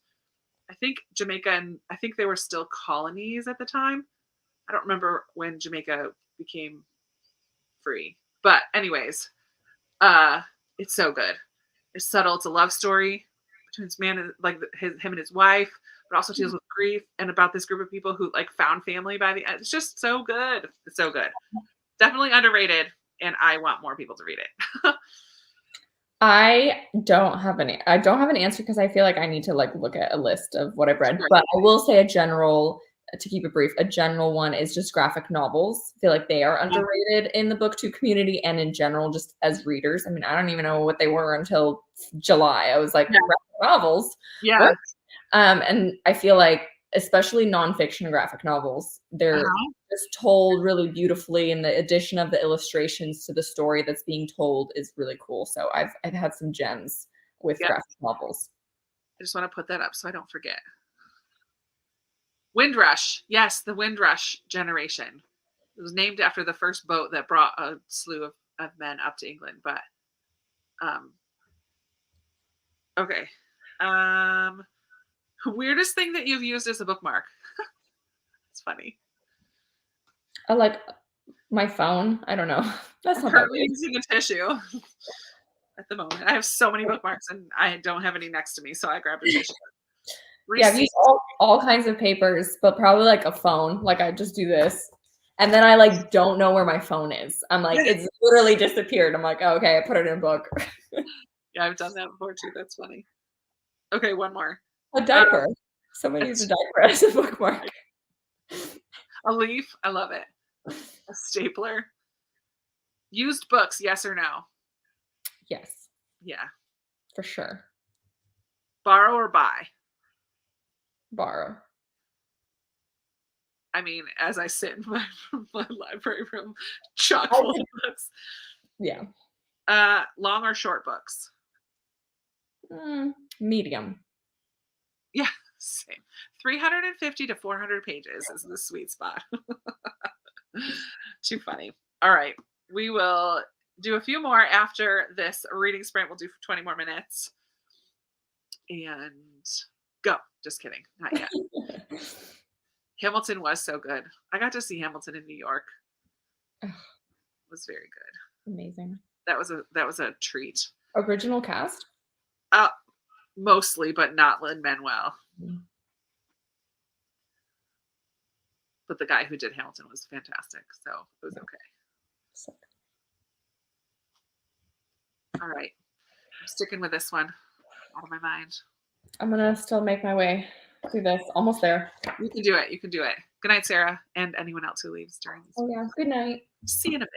I think Jamaica and I think they were still colonies at the time. I don't remember when Jamaica became free. But anyways, it's so good. It's subtle. It's a love story between this man and like him and his wife, but also deals with grief and about this group of people who like found family by the end. It's just so good. It's so good. Definitely underrated, and I want more people to read it. I don't have an answer because I feel like I need to like look at a list of what I've read. Sure. But I will say to keep it brief, a general one is just graphic novels. I feel like they are underrated in the booktube community and in general, just as readers. I mean, I don't even know what they were until July. I was like, graphic novels. Yeah. What? And I feel like, especially nonfiction graphic novels, they're just told really beautifully, and the addition of the illustrations to the story that's being told is really cool. So I've had some gems with graphic novels. I just want to put that up so I don't forget. Windrush. Yes, the Windrush generation. It was named after the first boat that brought a slew of men up to England. But okay. Weirdest thing that you've used as a bookmark. It's funny. I like my phone. I don't know. That's not currently using a tissue at the moment. I have so many bookmarks and I don't have any next to me, so I grabbed a tissue. Yeah, I've used all kinds of papers, but probably like a phone. Like I just do this. And then I like don't know where my phone is. I'm like, it's literally disappeared. I'm like, oh, okay, I put it in a book. Yeah, I've done that before too. That's funny. Okay, one more. A diaper. Somebody used a diaper as a bookmark. A leaf. I love it. A stapler. Used books, yes or no? Yes. Yeah. For sure. Borrow or buy? Borrow. I mean, as I sit in my library room, chock full of books. Yeah. Long or short books? Medium. Yeah, same. 350 to 400 pages is the sweet spot. Too funny. All right. We will do a few more after this reading sprint. We'll do 20 more minutes. And go. Just kidding. Not yet. Hamilton was so good. I got to see Hamilton in New York. It was very good. Amazing. That was a treat. Original cast? Mostly, but not Lin-Manuel. But the guy who did Hamilton was fantastic, so it was okay. Sick. All right. I'm sticking with this one. Out of my mind. I'm gonna still make my way through this. Almost there. You can do it. You can do it. Good night, Sarah, and anyone else who leaves during this. Oh yeah. Good night. See you in a bit.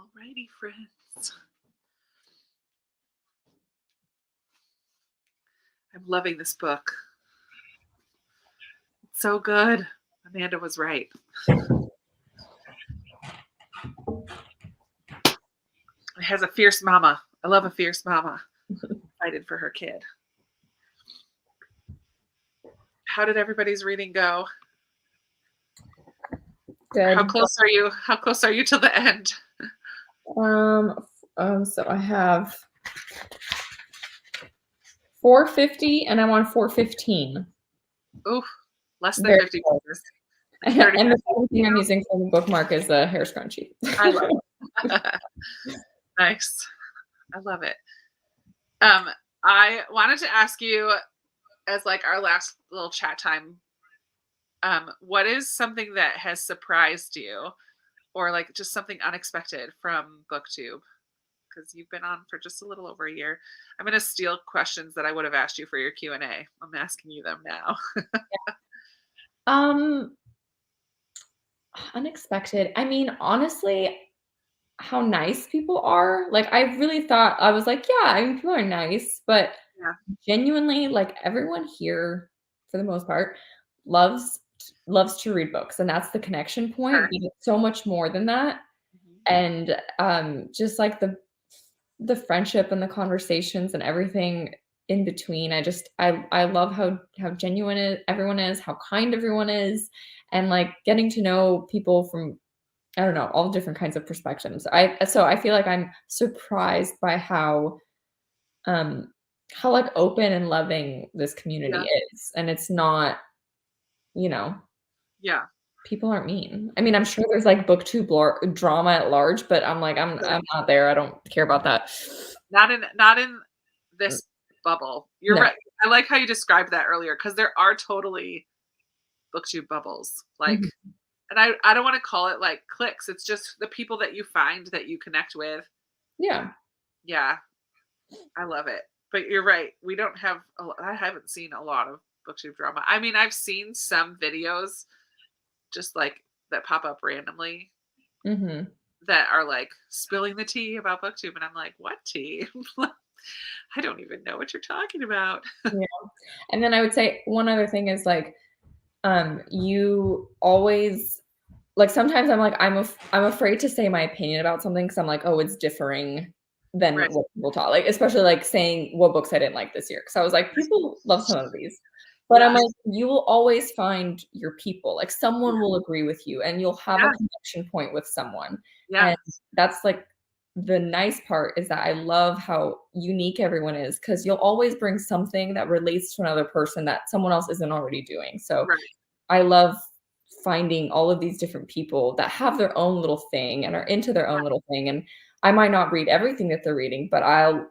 Alrighty, friends. I'm loving this book. It's so good. Amanda was right. It has a fierce mama. I love a fierce mama fighting for her kid. How did everybody's reading go? Good. How close are you? How close are you to the end? So I have 450 and I'm on 415. Oof, less than Very 50 close. pages. And the second thing I'm using for the bookmark is a hair scrunchie. I love it. Nice. I love it. I wanted to ask you, as like our last little chat time, what is something that has surprised you, or like just something unexpected from Booktube? Because you've been on for just a little over a year. I'm going to steal questions that I would have asked you for your Q&A. I'm asking you them now. Unexpected. I mean, honestly, how nice people are. Like, I really thought, I was like, yeah, I mean, people are nice, but Yeah. genuinely, like, everyone here, for the most part, loves to read books, and that's the connection point. Sure. But it's so much more than that. Mm-hmm. And just like the friendship and the conversations and everything in between. I love how genuine everyone is, how kind everyone is, and like getting to know people from, I don't know, all different kinds of perspectives. So I feel like I'm surprised by how like open and loving this community is. And it's not, Yeah. people aren't mean. I mean, I'm sure there's like booktube drama at large, but I'm like, I'm not there. I don't care about that. Not in this bubble. You're right. I like how you described that earlier, because there are totally Booktube bubbles. Like, and I don't want to call it like cliques. It's just the people that you find that you connect with. Yeah. Yeah. I love it. But you're right. We don't have, I haven't seen a lot of Booktube drama. I mean, I've seen some videos just like that pop up randomly that are like spilling the tea about Booktube. And I'm like, what tea? I don't even know what you're talking about. Yeah. And then I would say one other thing is like, you always, like, sometimes I'm like, I'm afraid to say my opinion about something because I'm like, oh, it's differing than what people talk. Like, especially like saying what books I didn't like this year. Because I was like, people love some of these. But I'm like, you will always find your people. Like, someone will agree with you and you'll have a connection point with someone. And that's like the nice part, is that I love how unique everyone is, because you'll always bring something that relates to another person that someone else isn't already doing. So I love finding all of these different people that have their own little thing and are into their own little thing. And I might not read everything that they're reading, but I'll,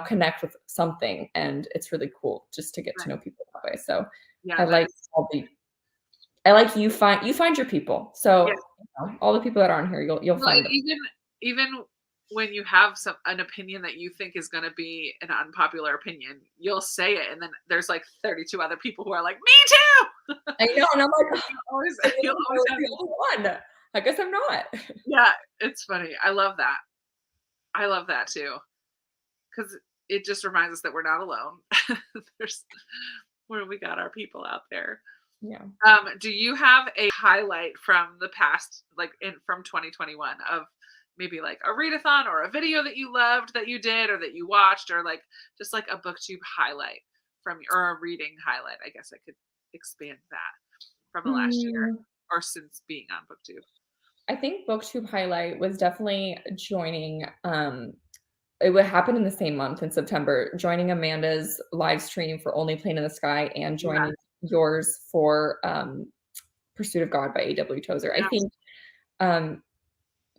connect with something. And it's really cool just to get to know people that way. So I like you find your people. So all the people that are on here, you'll find them. Even when you have an opinion that you think is going to be an unpopular opinion, you'll say it, and then there's like 32 other people who are like, me too. I know, and I'm like, you'll always have one. I guess I'm not. Yeah, it's funny. I love that. I love that too, because it just reminds us that we're not alone. We got our people out there. Yeah. Do you have a highlight from the past, like from 2021, of maybe like a readathon or a video that you loved that you did or that you watched, or like just like a Booktube highlight or a reading highlight? I guess I could expand that from the last year or since being on Booktube. I think Booktube highlight was definitely joining, it would happen in the same month in September, joining Amanda's live stream for Only Plane in the Sky and joining yours for Pursuit of God by A.W. Tozer. I think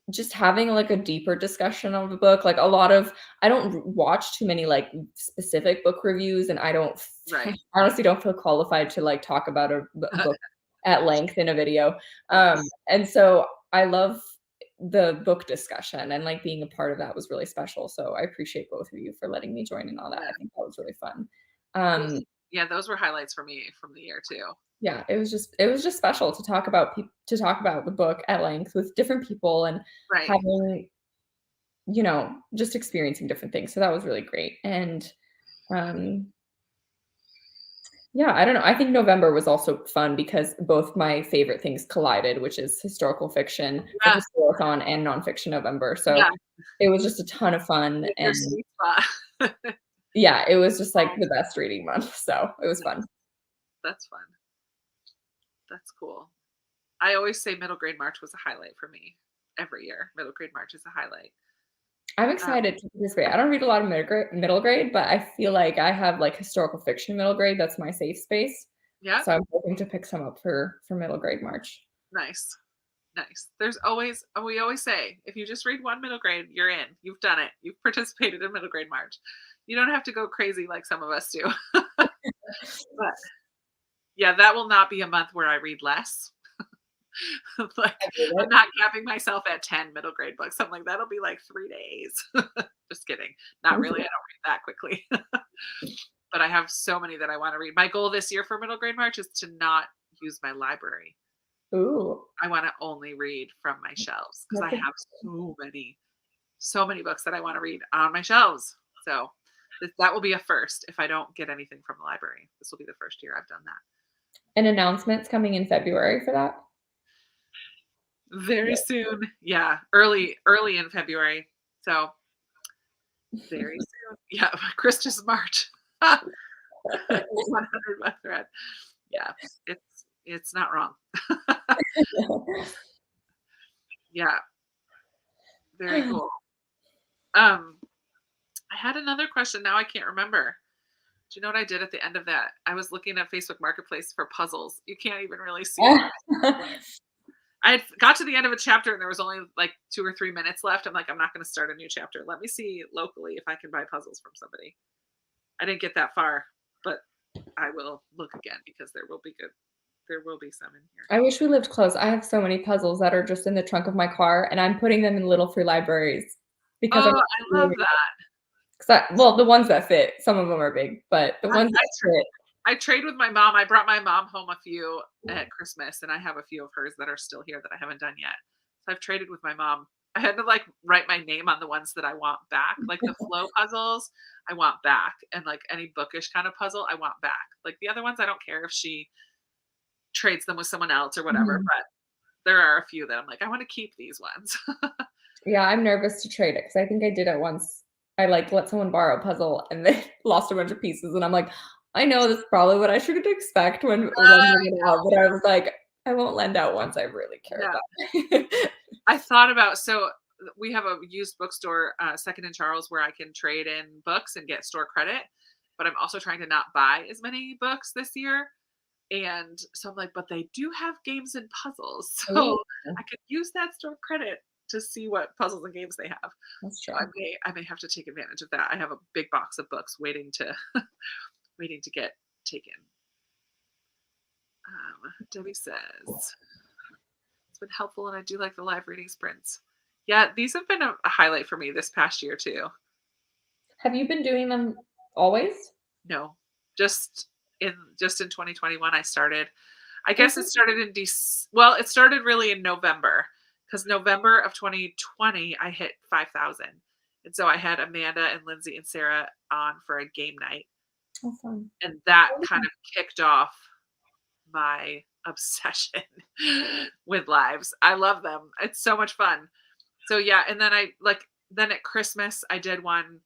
just having like a deeper discussion of the book, like I don't watch too many like specific book reviews, and I honestly don't feel qualified to like talk about a book at length in a video. And so I love the book discussion, and like being a part of that was really special. So I appreciate both of you for letting me join in all that. I think that was really fun. Those were highlights for me from the year too. Yeah, it was just special to talk about the book at length with different people, and having you know, just experiencing different things. So that was really great. And um, yeah, I don't know. I think November was also fun because both my favorite things collided, which is historical fiction for Yeah, Historicon and nonfiction November. So yeah, it was just a ton of fun. like your And sweet spot. yeah, it was just like Oh, the best reading month. So it was fun. that's fun. That's cool. I always say middle grade March was a highlight for me every year. Middle grade March is a highlight. I'm Um, excited to participate. I don't read a lot of middle grade, but I feel like I have like historical fiction middle grade. That's my safe space. yeah, So I'm hoping to pick some up for middle grade March. nice. Nice. There's always, we always say, if you just read one middle grade, you're in. You've done it. You've participated in middle grade March. You don't have to go crazy like some of us do. But yeah, that will not be a month where I read less. Like, I get I'm it. not capping myself at 10 middle grade books. I'm like, that'll be like 3 days. Just kidding. Not really. I don't read that quickly. But I have so many that I want to read. My goal this year for middle grade March is to not use my library. Ooh, I want to only read from my shelves because I that's a have so many books that I want to read on my shelves. So that will be a first if I don't get anything from the library. This will be the first year I've done that. and announcements coming in February for that. Very Yeah. soon. Yeah, early in February. So very soon. Yeah, Christmas March. 100 book thread. Yeah, it's not wrong. Yeah, very cool. Um, I had another question. Now I can't remember. Do you know what I did at the end of that? I was looking at Facebook Marketplace for puzzles. You can't even really see it. I had got to the end of a chapter and there was only like 2 or 3 minutes left. I'm like, I'm not going to start a new chapter. Let me see locally if I can buy puzzles from somebody. I didn't get that far, but I will look again because there will be some in here. I wish we lived close. I have so many puzzles that are just in the trunk of my car, and I'm putting them in little free libraries because Oh, I love that. well, the ones that fit. Some of them are big, but the I, ones that fit. I trade with my mom. I brought my mom home a few at Christmas, and I have a few of hers that are still here that I haven't done yet. So I've traded with my mom. I had to like write my name on the ones that I want back, like the flow puzzles. I want back, and like any bookish kind of puzzle, I want back. Like the other ones, I don't care if she trades them with someone else or whatever. Mhm. But there are a few that I'm like, I want to keep these ones. Yeah, I'm nervous to trade it because I think I did it once. I like let someone borrow a puzzle and they lost a bunch of pieces, and I'm like, I know that's probably what I should expect when lending it out, but I was like, I won't lend out ones I really care Yeah. about. I thought about, so we have a used bookstore, Second and Charles, where I can trade in books and get store credit. But I'm also trying to not buy as many books this year. And so I'm like, but they do have games and puzzles. Ooh, So I could use that store credit to see what puzzles and games they have. that's So true. I may have to take advantage of that. I have a big box of books waiting to waiting to get taken. Debbie says it's been helpful, and I do like the live reading sprints. Yeah, these have been a highlight for me this past year too. Have you been doing them always? No, just in 2021 I started. I guess it Mhm. started in well, it started really in November, because November of 2020 I hit 5,000. And so I had Amanda and Lindsay and Sarah on for a game night, Oh, fun. and that Oh, kind of kicked off my obsession with lives. I love them. It's so much fun. So yeah, and then then at Christmas I did one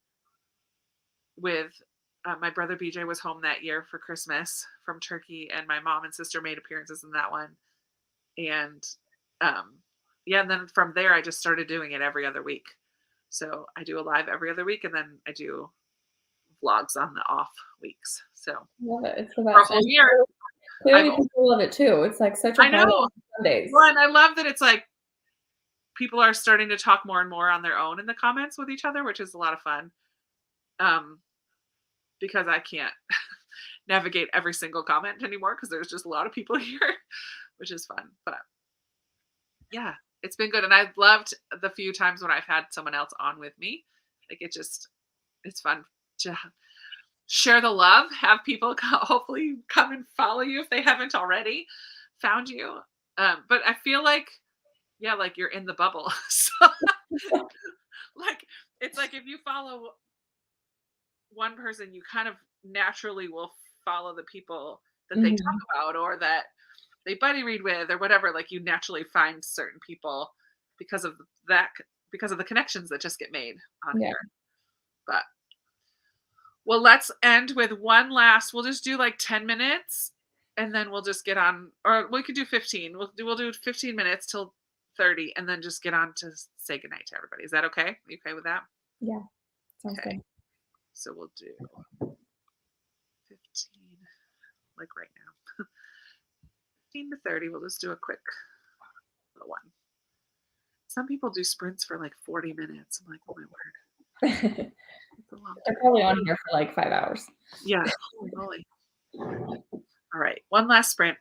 with my brother BJ was home that year for Christmas from Turkey, and my mom and sister made appearances in that one. And um, yeah, and then from there I just started doing it every other week. So I do a live every other week, and then I do vlogs on the off weeks. So love it. It's the for a best. whole And year, I've clearly people love it too. It's like such a I highlight know. on Sundays. Well, and I love that it's like people are starting to talk more and more on their own in the comments with each other, which is a lot of fun. Um, because I can't navigate every single comment anymore because there's just a lot of people here, which is fun. But yeah, it's been good. And I've loved the few times when I've had someone else on with me. Like it's fun to share the love, have people hopefully come and follow you if they haven't already found you. But I feel like, yeah, like you're in the bubble. So Like, it's like if you follow one person, you kind of naturally will follow the people that they talk Mhm. about or that they buddy read with or whatever. Like, you naturally find certain people because of that, because of the connections that just get made on Yeah. here. But well, let's end with one last. We'll just do like 10 minutes and then we'll just get on, or we could do 15. We'll do 15 minutes till 30 and then just get on to say goodnight to everybody. Is that okay? You okay with that? Yeah. Sounds Okay. good. So we'll do 15, like right now. 15 to 30. We'll just do a quick little one. Some people do sprints for like 40 minutes. I'm like, oh my word, They're it's a long probably time. on here for like 5 hours. Yeah. Holy moly. All right. One last sprint.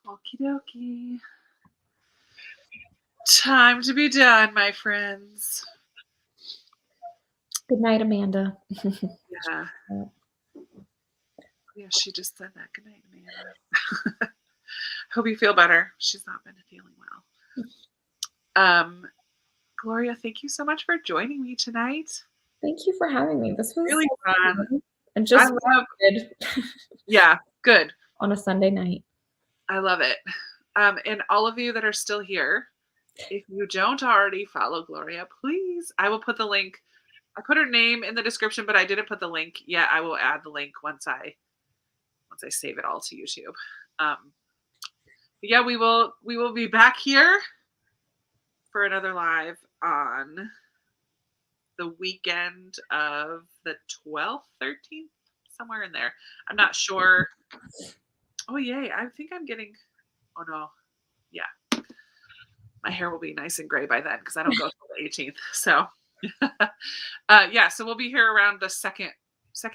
Okie dokie. Time to be done, my friends. Good night, Amanda. Yeah. Yeah, she just said that. Good night, Amanda. Hope you feel better. She's not been feeling well. Gloria, thank you so much for joining me tonight. Thank you for having me. This was really fun. And just good. Yeah, good. On a Sunday night. I love it. And all of you that are still here, if you don't already follow Gloria, please, I will put the link. I put her name in the description, but I didn't put the link yet. I will add the link once I save it all to YouTube. Yeah, we will be back here for another live on the weekend of the 12th, 13th, somewhere in there. I'm not sure. Oh, yay. I think I'm getting, oh no. Yeah. My hair will be nice and gray by then because I don't go till the 18th. So, yeah, so we'll be here around the second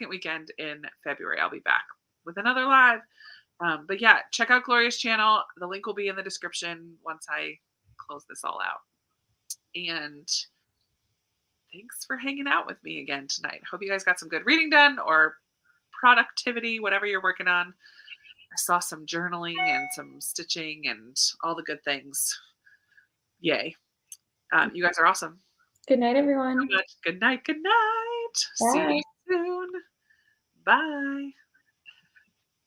weekend in February. I'll be back with another live. But yeah, check out Gloria's channel. The link will be in the description once I close this all out. And thanks for hanging out with me again tonight. Hope you guys got some good reading done or productivity, whatever you're working on. I saw some journaling and some stitching and all the good things. Yay. You guys are awesome. Good night, everyone. Good night. Good night. Bye. See you soon. Bye.